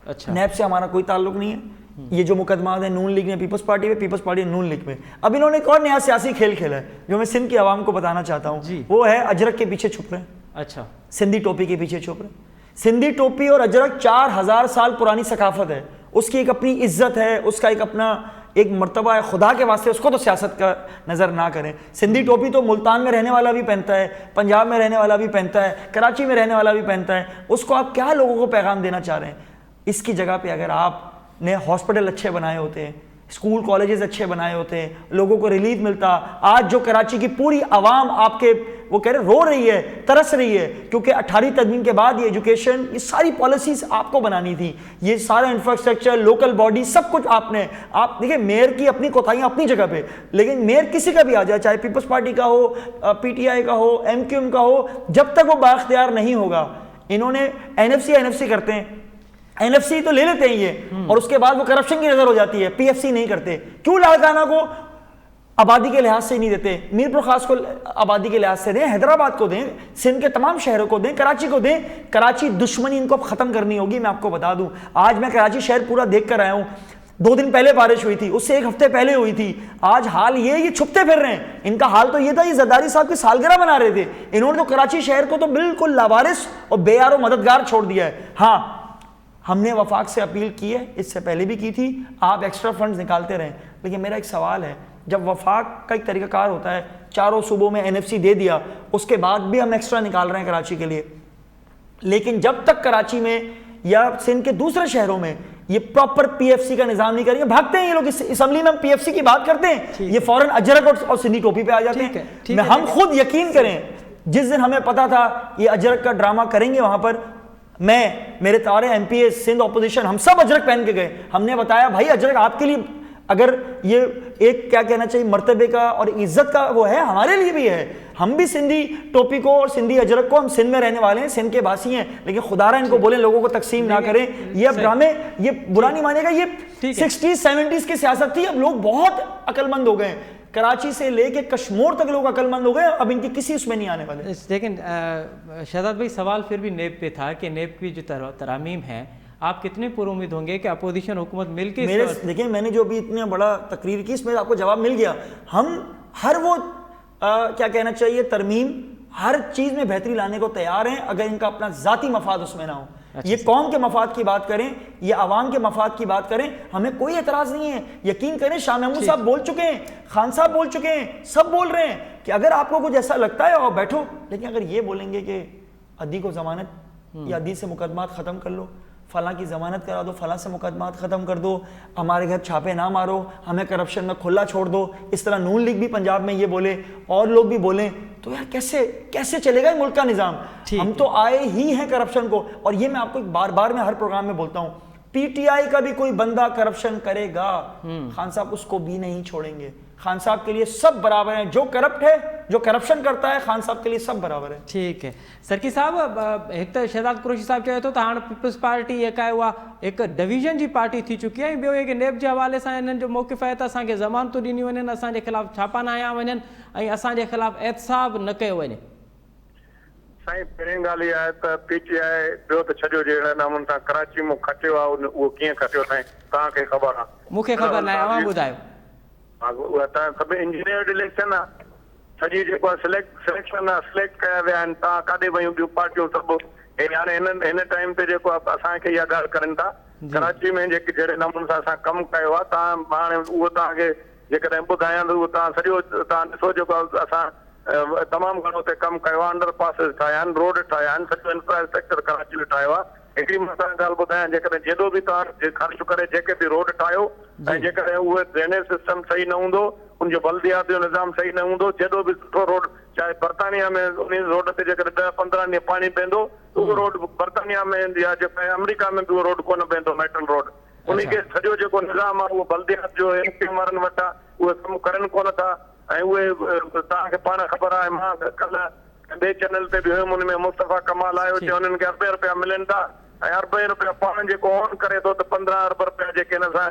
अच्छा, नैप से हमारा कोई ताल्लुक नहीं है। ये जो मुकदमा है नून लीग ने पीपल्स पार्टी में, पीपल्स पार्टी नून लीग में। अब इन्होंने एक और नया सियासी खेल खेला है जो मैं सिंध की आवाम को बताना चाहता हूँ, वो है अजरक के पीछे छुप रहे हैं। अच्छा, सिंधी टोपी के पीछे छुप रहे हैं। सिंधी टोपी और अजरक 4000 साल पुरानी सकाफत है, उसकी एक अपनी इज्जत है, उसका एक अपना एक मर्तबा है। खुदा के वास्ते उसको तो सियासत का नज़र ना करें। सिंधी टोपी तो मुल्तान में रहने वाला भी पहनता है, पंजाब में रहने वाला भी पहनता है, कराची में रहने वाला भी पहनता है। उसको आप क्या लोगों को पैगाम देना चाह रहे हैं? इसकी जगह पे अगर आपने हॉस्पिटल अच्छे बनाए होते, स्कूल कॉलेजेस अच्छे बनाए होते, लोगों को रिलीफ मिलता। आज जो कराची की पूरी आवाम आपके वो कह रहे रो रही है, तरस रही है, क्योंकि 18वीं तदमीन के बाद ये एजुकेशन, ये सारी पॉलिसीज आपको बनानी थी, ये सारा इंफ्रास्ट्रक्चर, लोकल बॉडी, सब कुछ आपने। आप देखिए मेयर की अपनी कोताहियां अपनी जगह पे, लेकिन मेयर किसी का भी आ जाए, चाहे पीपल्स पार्टी का हो, पीटीआई का हो, एमक्यूएम का हो, जब तक वो बाख्तियार नहीं होगा। इन्होंने एनएफसी करते हैं, एनएफसी तो ले लेते हैं ये, और उसके बाद वो करप्शन की नजर हो जाती है। पीएफसी नहीं करते। क्यों लाड़काना को आबादी के लिहाज से नहीं देते, मीरपुर खास को आबादी के लिहाज से दें, हैदराबाद को दें, सिंध के तमाम शहरों को दें, कराची को दें। कराची दुश्मनी इनको खत्म करनी होगी। मैं आपको बता दूं, आज मैं कराची शहर पूरा देख कर आया हूं। 2 दिन पहले बारिश हुई थी, उससे 1 हफ्ते पहले हुई थी। आज हाल ये छुपते फिर रहे हैं। इनका हाल तो ये था, ये जरदारी साहब की सालगिरह बना रहे थे। इन्होंने तो कराची शहर को तो बिल्कुल लावारिस और बेयारो मददगार छोड़ दिया है। हाँ, हमने वफाक से अपील की है, इससे पहले भी की थी, आप एक्स्ट्रा फंड्स निकालते रहें। लेकिन मेरा एक सवाल है, जब वफाक का एक तरीकाकार होता है, चारों सूबों में एनएफसी दे दिया, उसके बाद भी हम एक्स्ट्रा निकाल रहे हैं कराची के लिए, लेकिन जब तक कराची में या सिंध के दूसरे शहरों में ये प्रॉपर पीएफसी का निजाम नहीं करेंगे, भागते हैं ये लोग। इस असम्बली में हम पीएफसी की बात करते हैं, ये फौरन अजरक और सिंधी टोपी पे आ जाते हैं। हम खुद यकीन करें, जिस दिन हमें पता था ये अजरक का ड्रामा करेंगे, वहां पर मैं, मेरे तारे एमपीएस, सिंध ऑपोजिशन, हम सब अजरक पहन के गए। हमने बताया भाई अजरक आपके लिए अगर ये एक क्या कहना चाहिए मर्तबे का और इज्जत का वो है, हमारे लिए भी है। हम भी सिंधी टोपी को और सिंधी अजरक को, हम सिंध में रहने वाले हैं, सिंध के वासी हैं, लेकिन खुदारा इनको बोले लोगों को तकसीम ना करें। ये अब ड्रामे, ये बुरा नहीं मानेगा, ये 60s 70s की सियासत थी। अब लोग बहुत अक्लमंद हो गए, कराची से लेके कश्मीर तक लोग अक्लमंद हो गए। अब इनकी किसी उसमें नहीं आने वाले। लेकिन शहजाद भाई, सवाल फिर भी नेब पे था कि नेब की जो तरामीम है, आप कितने पुरुद होंगे कि अपोजिशन हुकूमत मिलके? देखिए, मैंने जो अभी इतना बड़ा तकरीर की, इसमें आपको जवाब मिल गया। हम हर वो क्या कहना चाहिए तरमीम, हर चीज में बेहतरी लाने को तैयार हैं, अगर इनका अपना जाती मफाद उसमें ना हो। ये कौम के मफाद की बात करें, ये आवाम के मफाद की बात करें, हमें कोई एतराज नहीं है। यकीन करें, शाह महमूद साहब बोल चुके हैं, खान साहब बोल चुके हैं, सब बोल रहे हैं कि अगर आपको कुछ ऐसा लगता है और बैठो। लेकिन अगर ये बोलेंगे कि अदी को जमानत या अदी से मुकदमात खत्म कर लो, फलां की ज़मानत करा दो, फलां से मुकदमात ख़त्म कर दो, हमारे घर छापे ना मारो, हमें करप्शन में खुला छोड़ दो, इस तरह नून लीग भी पंजाब में ये बोले और लोग भी बोलें, तो यार कैसे चलेगा ये मुल्क का निज़ाम? हम तो आए ही हैं करप्शन को। और ये मैं आपको बार बार मैं हर प्रोग्राम में बोलता हूँ, पीटीआई का भी कोई बंदा करप्शन करेगा, खान साहब उसको भी नहीं छोड़ेंगे। खान साहब के लिए सब बराबर हैं, जो करप्ट है, जो करप्शन करता है, खान साहब के लिए सब बराबर है। ठीक है सरकी साहब, एक तो शहजाद कुरैशी साहब चयो तो हाँ पीपल्स पार्टी एक डिवीजन जी पार्टी थी चुकी है। ॿियो एक नेब के हवाले से इन्हनि जो मौक़िफ़ है तो असांखे ज़मानतूं ॾिनियूं वञनि, असांजे ख़िलाफ़ छापा न हया वञनि ऐं असांजे ख़िलाफ़ एहतसाब न कयो वञे। साईं, पहिरीं ॻाल्हि इहा आहे त पीटीआई ॿियो त छॾियो, जहिड़े नमूने सां कराची में खटियो आहे, उहो कीअं खटियो साईं तव्हांखे ख़बर आहे? मूंखे ख़बर न आहे, अवां ॿुधायो। उहा तव्हां सभु इंजीनियर इलेक्शन आहे, सॼी जेको आहे सिलेक्शन आहे, सिलेक्ट कया विया आहिनि। तव्हां काॾे वयूं ॿियूं पार्टियूं सभु हाणे हिन टाइम ते जेको आहे असांखे इहा ॻाल्हि करनि था, कराची में जेके जहिड़े नमूने सां असां कमु कयो आहे, तव्हां हाणे उहो तव्हांखे जेकॾहिं ॿुधायां त उहो तव्हां सॼो तव्हां ॾिसो, जेको असां तमामु घणो हुते कमु कयो आहे, अंडर पासिस ठाहिया आहिनि, रोड ठाहिया आहिनि, सॼो इंफ्रास्ट्रक्चर कराची में ठाहियो आहे। हिकिड़ी मां तव्हांखे ॻाल्हि ॿुधायां, जेकॾहिं जेॾो बि तव्हां ख़र्चु करे जेके बि रोड ठाहियो ऐं जेकॾहिं उहे ड्रेनेज सिस्टम सही न हूंदो, उनजो बल्दियात जो निज़ाम सही न हूंदो, जेॾो बि सुठो रोड, चाहे बर्तानिया में उन रोड ते जेकॾहिं 10-15 ॾींहं पाणी पवंदो, उहो रोड बर्तानिया में या जेको अमेरिका में बि उहो रोड कोन पवंदो, मेटल रोड। उनखे सॼो जेको निज़ाम आहे उहो बल्दियात जो एमपी वारनि वटि आहे, उहे कमु करनि कोन था। ऐं उहे तव्हांखे पाण ख़बर आहे, मां कल्ह ॿिए चैनल ते बि हुयुमि, उन में मुस्तफ़ा कमाल आयो, चयो उन्हनि खे अरबे रुपया मिलनि था, ऐं अरबे रुपया पाण जेको ऑन करे थो त 15 अरब रुपया जेके हिन सां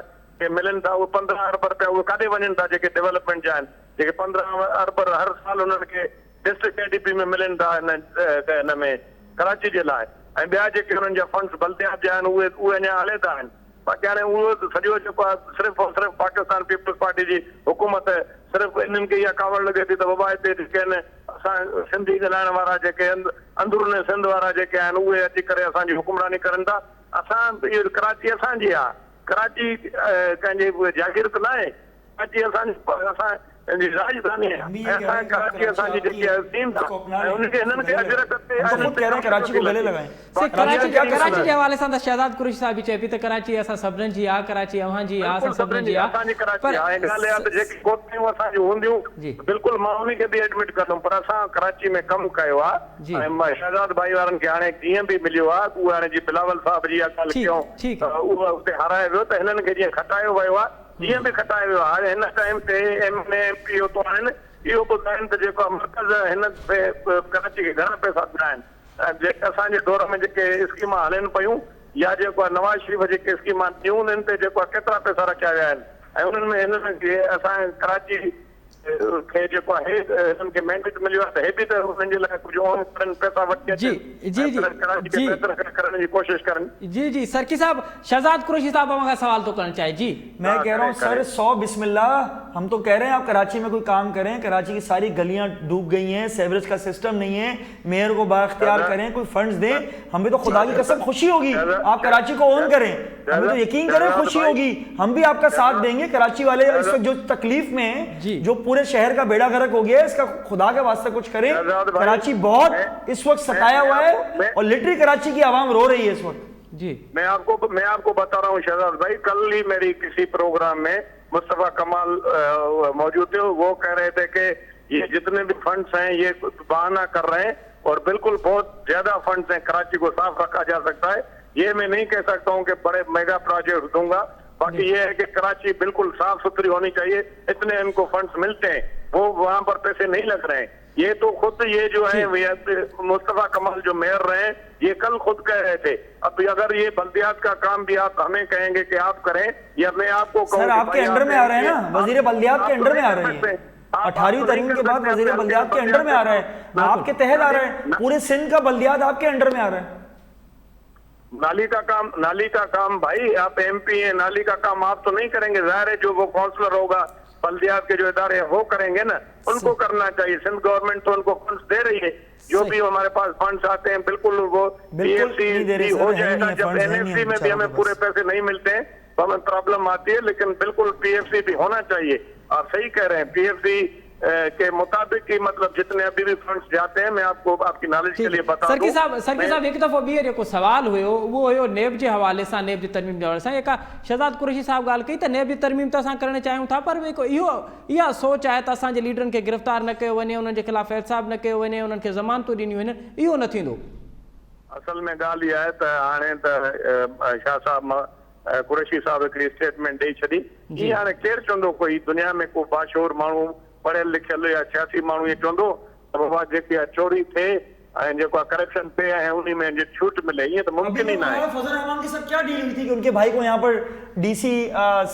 मिलनि था, उहे 15 अरब रुपया उहे काॾे वञनि था जेके डेवलपमेंट जा आहिनि। जेके 15 अरब हर साल उन्हनि खे डिस्ट्रिक्ट एडीपी में मिलनि था हिन में कराची जे लाइ, ऐं ॿिया जेके हुननि जा फंड्स बल्दियात जा आहिनि उहे अञा हले था आहिनि। बाक़ी हाणे उहो सॼो जेको आहे सिर्फ़ु और सिर्फ़ु पाकिस्तान पीपल्स पार्टी जी हुकूमत सिर्फ़ु इन्हनि खे इहा कावड़ लॻे थी त बाबा हिते जेके आहिनि असां सिंधी ॻाल्हाइण वारा जेके अंदरूनी सिंध वारा जेके आहिनि उहे अची करे असांजी हुकुमरानी करनि था। असां इहो कराची असांजी आहे, कराची कंहिंजी जागीर त न आहे, कराची असां राजधानी है, कराची असांजी जेकी आहे सीम आहे, उनखे हिननि खे अजरक ते कराची को गले लगाएं। कराची जे हवाले सां त शहज़ाद कुरैशी साहब बि चए पई त कराची असां सभिनीनि जी आहे, कराची अव्हांजी आहे, असां सभिनीनि जी आहे। असांजी कराची आहे, ॻाल्हि आहे त जेकी कोठियूं असांजूं हूंदियूं बिल्कुलु मां उन खे बि एडमिट कंदुमि, पर असां कराची में कमु कयो आहे ऐं शहज़ाद भाई वारनि खे हाणे जीअं बि मिलियो आहे उहे हाणे जी बिलावल साहब जी इहा ॻाल्हि कयूं उहा उते हाराए वियो त हिननि खे जीअं खटायो वियो आहे जीअं बि खटायो वियो आहे। हिन टाइम ते MNA MP उतो आहिनि इहो ॿुधाइनि त जेको मर्कज़ हिन कराची खे घणा पैसा ॾिना आहिनि, जेके असांजे दौर में जेके स्कीमां हलनि पियूं या जेको आहे नवाज़ शरीफ़ जेके स्कीमां ॾियूं उन्हनि ते जेको आहे केतिरा पैसा रखिया विया आहिनि ऐं उन्हनि में हिननि खे असांजे कराची खे जेको आहे हिननि खे मैंडेट मिलियो आहे त हे बि त हुननि जे लाइ कुझु पैसा वठी अचनि करण जी कोशिश करनि। जी जी सरकी साहब, शहज़ाद कुरैशी साहब का सवाल तो करना चाहिए। जी मैं कह रहा हूँ सर 100 बिस्मिल्लाह, हम तो कह रहे हैं आप कराची में कोई काम करें, कराची की सारी गलियां डूब गई हैं, सेवरेज का सिस्टम नहीं है, मेयर को बाख्तियार करें, कोई फंड्स दें, हमें तो खुदा की कसम खुशी होगी आप कराची को ओन करें, हमें तो यकीन करें खुशी होगी, हम भी आपका साथ देंगे। कराची वाले इस वक्त जो तकलीफ में हैं, जो पूरे शहर का बेड़ा गर्क हो गया है, इसका खुदा के वास्ते कुछ करें। कराची बहुत इस वक्त सताया हुआ है और लिटरली कराची की आवाम रो रही है इस वक्त। जी मैं आपको बता रहा हूँ शहजाद भाई, कल ही मेरी किसी प्रोग्राम में मुस्तफा कमाल मौजूद थे, वो कह रहे थे कि ये जितने भी फंड्स हैं ये बहाना कर रहे हैं और बिल्कुल बहुत ज्यादा फंड्स हैं, कराची को साफ रखा जा सकता है। ये मैं नहीं कह सकता हूँ कि बड़े मेगा प्रोजेक्ट दूंगा, बाकी ये है कि कराची बिल्कुल साफ सुथरी होनी चाहिए, इतने इनको फंड्स मिलते हैं वो वहां पर पैसे नहीं लग रहे हैं। ये तो खुद ये जो है मुस्तफा कमाल जो मेयर रहे ये कल खुद कह रहे थे। अब अगर ये बल्दियात का काम भी आप हमें कहेंगे कि आप करें या मैं आपको कहूं, सर आपके अंडर में आ रहे हैं ना, वजीर बल्दियात के अंडर में आ रहे हैं, 18वीं तरमीम के बाद वजीर बल्दियात के अंडर में आ रहे हैं, आपके तहत आ रहे हैं, पूरे सिंध का बल्दियात आपके अंडर में आ रहा है। नाली का काम भाई आप MP हैं, नाली का काम आप तो नहीं करेंगे, जाहिर है जो वो काउंसलर होगा बल्दियात के जो इदारे हैं वो करेंगे ना, उनको करना चाहिए। सिंध गवर्नमेंट तो उनको फंड्स दे रही है, जो भी हमारे पास फंड्स आते हैं बिल्कुल वो PFC हो जाएगा। जब NFC में भी हमें पूरे पैसे नहीं मिलते हैं तो हमें प्रॉब्लम आती है, लेकिन बिल्कुल PFC भी होना चाहिए। आप सही कह रहे हैं, PFC के मुताबिक ही मतलब जितने अभी भी फंड्स जाते हैं, मैं आपको आपकी नॉलेज के लिए बता दूं। सरकी साहब एक दफ़ो ॿीहर जेको सवाल हुयो वो हुयो नेब जे हवाले सां, नेब जी तरमीम जे हवाले सां। जेका शहज़ाद कुरैशी साहब ॻाल्हि कई त नेब जी तरमीम त असां करणु चाहियूं था, पर इहा सोच आहे त असांजे लीडरनि खे गिरफ़्तार न कयो वञे, उन्हनि जे ख़िलाफ़ एहतसाब न कयो वञे, उन्हनि खे ज़मानतूं ॾिनियूं वञनि, इहो न थींदो। असल में ॻाल्हि इहा आहे त हाणे त शाह साहब कुरैशी साहब हिकिड़ी स्टेटमेंट ॾेई छॾी, ईअं हाणे केरु चवंदो, कोई दुनिया में को बाशोर माण्हू पढ़ियल लिखियल या सियासी माण्हू ये चवंदो त बाबा जेकी आहे चोरी थिए ऐं जेको आहे करप्शन थिए ऐं उन में जो छूट मिले, ईअं त मुमकिन ही ना है। फजल रहमान के साथ क्या डील हुई थी कि उनके भाई को यहाँ पर DC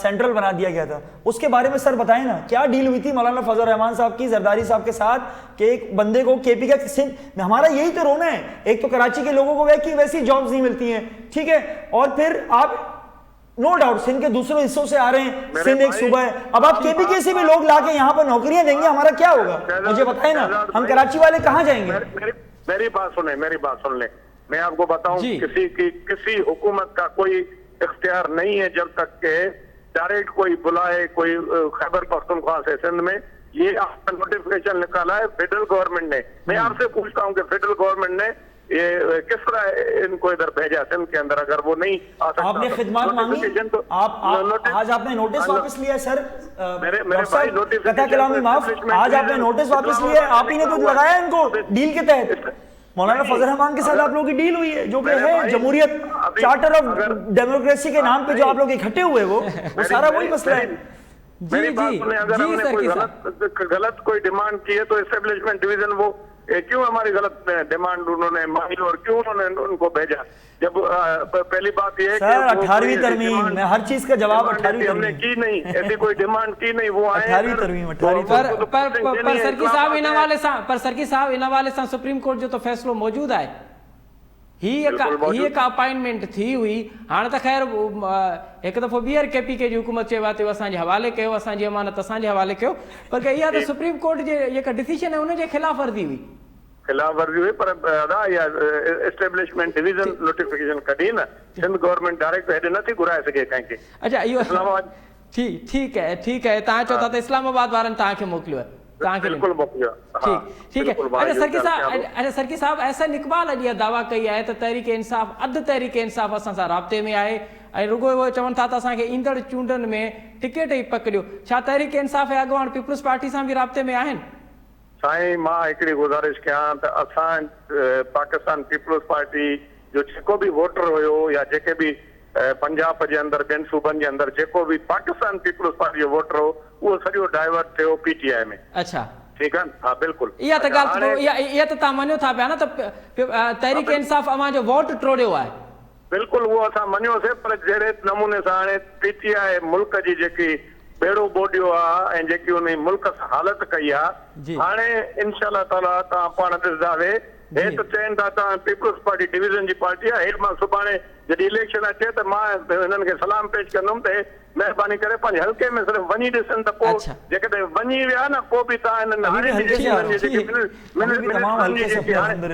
सेंट्रल बना दिया गया था, उसके बारे में सर बताएं ना, क्या डील हुई थी मौलाना फजल रहमान साहब की जरदारी साहब के साथ कि एक बंदे को KP का, हमारा यही तो रोना है, एक तो कराची के लोगों को वैसी जॉब्स नहीं मिलती हैं, ठीक है, और फिर आप नो डाउट सिंध के दूसरे हिस्सों से आ रहे हैं, सिंध एक सूबा है, अब आप KP के से भी लोग लाके यहाँ पर नौकरियां देंगे, हमारा क्या होगा मुझे बताएं ना, हम कराची वाले कहाँ जाएंगे? मेरी बात सुन ले, मैं आपको बताऊं किसी हुकूमत का कोई इख्तियार नहीं है जब तक के डायरेक्ट कोई बुलाए, कोई खैबर पख्तूनख्वा से सिंध में ये आपका नोटिफिकेशन निकाला है फेडरल गवर्नमेंट ने। मैं आपसे पूछता हूँ कि फेडरल गवर्नमेंट ने ये किस तरह इनको इधर भेजा सिंध के अंदर, अगर वो नहीं आ सकता आपने खिदमत मांगी, तो आज आपने नोटिस वापस लिया सर, मेरे भाई नोटिस कथा कलामी माफ, आज आपने नोटिस वापस लिया, आप ही ने तो लगाया इनको डील के तहत। मौलाना फजल रहमान के साथ आप लोगों की डील हुई है, जो कि है जमहूरियत चार्टर ऑफ डेमोक्रेसी के नाम पे जो आप लोग इकट्ठे हुए वो सारा वही मसला है। मेरी बात सुने, अगर हमने कोई गलत कोई डिमांड की है तो एस्टेब्लिशमेंट डिवीजन वो क्यों हमारी गलत डिमांड उन्होंने मानी और क्यों उन्होंने उनको भेजा? जब पहली बात यह है सर 18वीं तरमीम में हर चीज का जवाब 18वीं हमने की नहीं, ऐसी कोई डिमांड की नहीं, वो आए 18वीं तरमीम पर सरकी साहब इन हवाले सां सुप्रीम कोर्ट जो तो फैसलो मौजूद है, ही एक अपॉइंटमेंट थी हुई। हाँ तो खैर एक दफ़ो ॿीहर KPK जी हुकूमत चयो आहे असांजे हवाले कयो, असांजी अमानत असांजे हवाले कयो, पर इहा तो सुप्रीम कोर्ट जे जेका डिसीजन है उनजे खिलाफ़ वर्दी हुई, खिलाफ वर्जी हुई। पर अदा या एस्टेब्लिशमेंट डिवीजन नोटिफिकेशन कढी न, सिंध गवर्नमेंट डायरेक्ट हेॾे नथी घुराए सघे कंहिंखे। अच्छा इहो इस्लामाबाद ठीक है तव्हां चओ था त इस्लामाबाद वारनि तव्हांखे मोकिलियो है, बिल्कुल मोकिलियो। ठीक है। अच्छा सरकी साहब एहसन इकबाल अॼु इहा दावा कई आहे त तहरीक इंसाफ़ अधु तहरीक इंसाफ़ असां सां राब्ते में आहे ऐं रुगो उहो चवनि था त असांखे ईंदड़ चूंडनि में टिकट ई पकड़ियो। छा तहरीक इंसाफ़ जा अॻवान पीपल्स पार्टी सां बि राब्ते में आहिनि? साईं मां हिकिड़ी गुज़ारिश कयां त असां पाकिस्तान पीपल्स पार्टी जो जेको बि वोटर हुयो या जेके बि पंजाब जे अंदरि ॿियनि सूबनि जे अंदरि जेको बि पाकिस्तान पीपल्स पार्टी जो वोटर हो उहो सॼो डाइवर्ट थियो PTI में। अच्छा ठीकु आहे, हा बिल्कुलु। इहा त ॻाल्हि इहा त तव्हां मञो था पिया न त तहरीक इंसाफ़ अवां जो वोट टोड़ियो आहे? बिल्कुलु उहो असां मञियोसीं, पर जहिड़े नमूने सां हाणे PTI मुल्क जी जेकी बेड़ो बोडियो आहे ऐं जेकी उन मुल्क सां हालत कई आहे, हाणे इंशाअल्लाह ताला तव्हां पाण ॾिसंदा वे हे त चवनि था तव्हां पीपल्स पार्टी डिवीजन जी पार्टी आहे। हेठि मां सुभाणे जॾहिं इलेक्शन अचे त मां हिननि खे सलाम पेश कंदुमि त महिरबानी करे पंहिंजे हल्के में सिर्फ़ु वञी ॾिसनि त पोइ जेकॾहिं वञी विया न पोइ बि तव्हां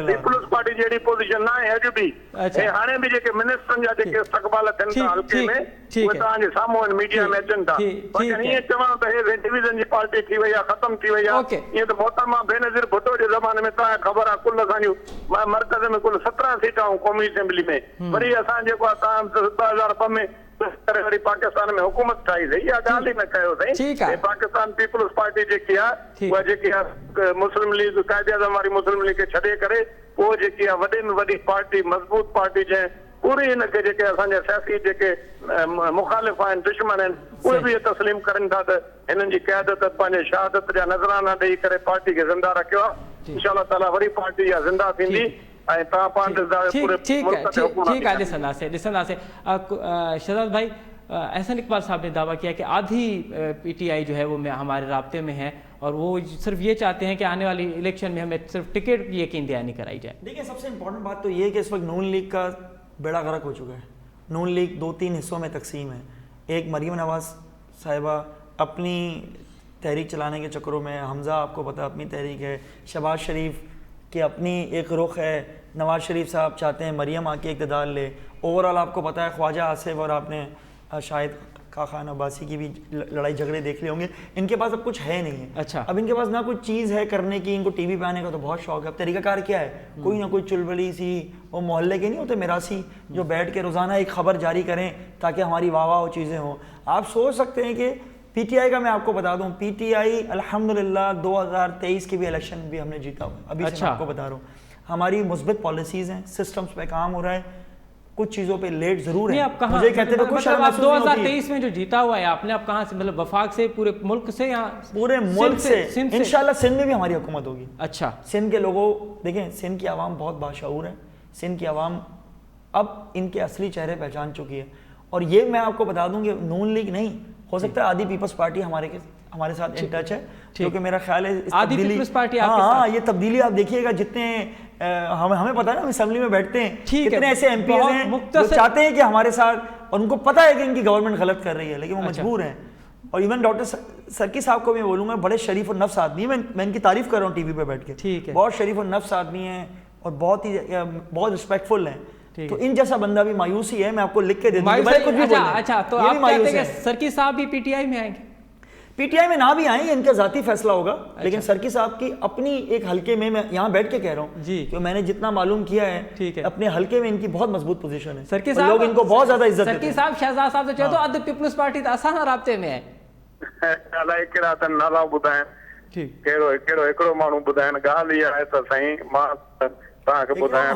पीपल्स पार्टी जहिड़ी पोज़ीशन न आहे अॼु बि, ऐं हाणे बि जेके मिनिस्टरनि जा जेके इस्तक़बाल थियनि था हल्के में उहे तव्हांजे साम्हूं आहिनि, मीडिया में अचनि था। ईअं चवणो त हे डिवीजन जी पार्टी थी वई आहे, ख़तम थी वई आहे, ईअं त मोहतरमा बेनज़ीर भुट्टो जे ज़माने में तव्हांखे ख़बर आहे कुल असांजूं मर्कज़ में कुल 17 सीटां क़ौमी असेंबली में, वरी असां जेको आहे तव्हां 2002 में वरी पाकिस्तान में हुकूमत ठाही सही, इहा ॻाल्हि ई न कयो साईं। पाकिस्तान पीपल्स पार्टी जेकी आहे उहा जेकी आहे मुस्लिम लीग कायदे आज़म वारी मुस्लिम लीग खे छॾे करे पोइ जेकी आहे वॾे में वॾी पार्टी मज़बूत पार्टी जंहिं पूरी हिनखे जेके असांजा सियासी जेके मुखालिफ़ आहिनि दुश्मन आहिनि उहे बि तस्लीम करनि था त हिननि जी क़यादत पंहिंजे शहादत जा नज़राना ॾेई करे पार्टी खे ज़िंदा रखियो आहे। इंशाअल्लाह ताला वरी पार्टी इहा ज़िंदा थींदी। ठीक है ॾिसंदासीं। शहजाद भाई, एहसन इकबाल साहब ने दावा किया कि आधी PTI जो है वो हमारे राब्ते में है और वो सिर्फ ये चाहते हैं कि आने वाली इलेक्शन में हमें सिर्फ टिकट की यकीन दहानी कराई जाए। देखिए सबसे इम्पोर्टेंट बात तो ये है कि इस वक्त नून लीग का बेड़ा गर्क हो चुका है। नून लीग 2-3 हिस्सों में तकसीम है। एक मरीम नवाज साहिबा अपनी तहरीक चलाने के चक्करों में, हमज़ा आपको पता अपनी तहरीक है, शहबाज शरीफ की अपनी एक रुख है, नवाज शरीफ साहब चाहते हैं मरियम आके इक़्तिदार ले, ओवरऑल आपको पता है ख्वाजा आसिफ और आपने शायद खान अब्बासी की भी लड़ाई झगड़े देख लिए होंगे। इनके पास अब कुछ है नहीं है। अच्छा, अब इनके पास ना कोई चीज़ है करने की, इनको टीवी पे आने का तो बहुत शौक है। अब तरीकाकार क्या है, कोई ना कोई चुलबली सी, वो मोहल्ले के नहीं होते मिरासी जो बैठ के रोज़ाना एक खबर जारी करें ताकि हमारी वाह वाह चीज़ें हों। आप सोच सकते हैं कि PTI का मैं आपको बता दूं, PTI अल्हम्दुलिल्लाह 2023 के भी इलेक्शन भी हमने जीता हुआ। अभी से मैं आपको बता रहा हूँ, हमारी मुस्बित पॉलिसीज़ हैं, सिस्टम्स पे काम हो रहा है, कुछ चीज़ों पे लेट जरूर है। मुझे कहते थे कुछ 2023 में जो जीता हुआ है आपने, अब कहाँ से, मतलब वफाक से, पूरे मुल्क से, यहाँ पूरे मुल्क से इंशाल्लाह सिंध में भी हमारी हुकूमत होगी। अच्छा, सिंध के लोगों, देखें सिंध की आवाम बहुत बाशऊर है। सिंध की आवाम अब इनके असली चेहरे पहचान चुकी है। और ये मैं आपको बता दूं कि नून लीग नहीं, हो सकता है आदि पीपल्स पार्टी हमारे साथ इन टच है, क्योंकि मेरा ख्याल है आदि पीपल्स पार्टी आपके साथ। हाँ, ये तब्दीली आप देखिएगा, जितने हमें पता है ना, हम असेंबली में बैठते हैं, कितने ऐसे MPs हैं जो चाहते हैं कि हमारे साथ, और उनको पता है कि इनकी गवर्नमेंट गलत कर रही है लेकिन वो मजबूर हैं। और इवन डॉक्टर सरकी साहब को मैं बोलूँगा, बड़े शरीफ और नफ्स आदमी है, मैं इनकी तारीफ कर रहा हूँ टीवी पे बैठ के, बहुत शरीफ और नफ्स आदमी हैं और बहुत रिस्पेक्टफुल हैं। तो इन जैसा बंदा भी मायूस ही है, मैं आपको लिख के दे दूंगा। अच्छा, तो आप कहते हैं कि सरकी साहब भी PTI में आएंगे? PTI में ना भी आए, इनका जाती फैसला होगा। लेकिन सरकी साहब की अपनी एक हल्के में, मैं यहाँ बैठ के कह रहा हूँ जी, कि मैंने जितना मालूम किया है, अपने हल्के में इनकी बहुत मजबूत पोजीशन है। सरकी साहब, लोग इनको बहुत ज्यादा इज्जत देते हैं। सरकी साहब शहजाद साहब से चलो तो अध पीपल्स पार्टी तो असां राब्ते में है। अलाए कहिड़ा त नाला ॿुधाइनि, कहिड़ो हिकिड़ो माण्हू ॿुधाइनि। ॻाल्हि इहा आहे त साईं मां तव्हांखे ॿुधायां,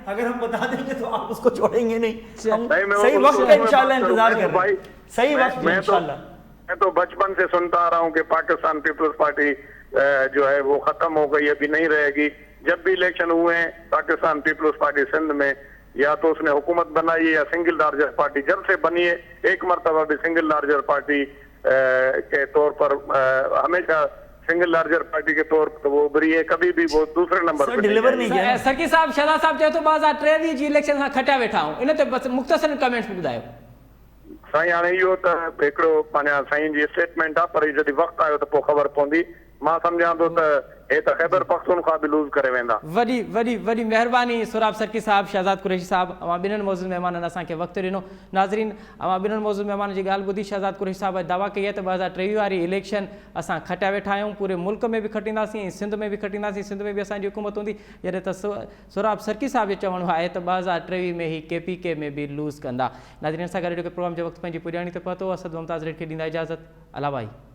अगर हम बता देंगे तो आप उसको छोड़ेंगे नहीं। सही वक्त का इंशाल्लाह इंतजार कर रहे हैं, सही वक्त में इंशाल्लाह। मैं तो बचपन से सुनता आ रहा हूँ कि पाकिस्तान पीपल्स पार्टी जो है वो खत्म हो गई, अभी नहीं रहेगी। जब भी इलेक्शन हुए हैं पाकिस्तान पीपल्स पार्टी सिंध में, या तो उसने हुकूमत बनाई है या सिंगल लार्जर पार्टी जब से बनी है, एक मरतबा भी सिंगल लार्जर पार्टी के तौर पर हमेशा सिंगल लार्जर पार्टी के तौर पर वो उभरी है, कभी भी वो दूसरे नंबर पर डिलीवर नहीं किया। सर्की साहब, शहजाद साहब चए तो 2023 जी इलेक्शन सां खटिया वेठा हूं, इन ते बस मुख्तसर कमेंट्स भी ॿुधायो। साईं हाणे इहो त हिकिड़ो पंहिंजा साईं जी स्टेटमेंट आहे, पर जॾहिं वक़्तु आयो त पोइ ख़बर पवंदी। मां सम्झां थो त हे त ख़ैबर पख्तूनख्वा बि लूज़ करे वेंदा। वॾी वॾी वॾी महिरबानी सुराब सर्की साहब, शहजाद कुरैशी साहब, अवां ॿिन्हिनि मौजूद महिमाननि असांखे वक़्तु ॾिनो। नाज़रीन, अवां ॿिन्हिनि मौजूद महिमाननि जी ॻाल्हि ॿुधी। शहजाद कुरैशी साहब दावा कई आहे त 2023 वारी इलेक्शन असां खटिया वेठा आहियूं, पूरे मुल्क में बि खटींदासीं, सिंध में बि खटींदासीं, सिंध में बि असांजी हुकूमत हूंदी। जॾहिं त सुराब सर्की साहब जो चवणो आहे त 2023 में ही KPK में बि लूज़ कंदा। नाज़रीन, सां गॾु प्रोग्राम जो वक़्तु पंहिंजी पुॼाणी ते पहुतो। असद मुमताज़ रेड खे ॾींदा इजाज़त। अला भाई।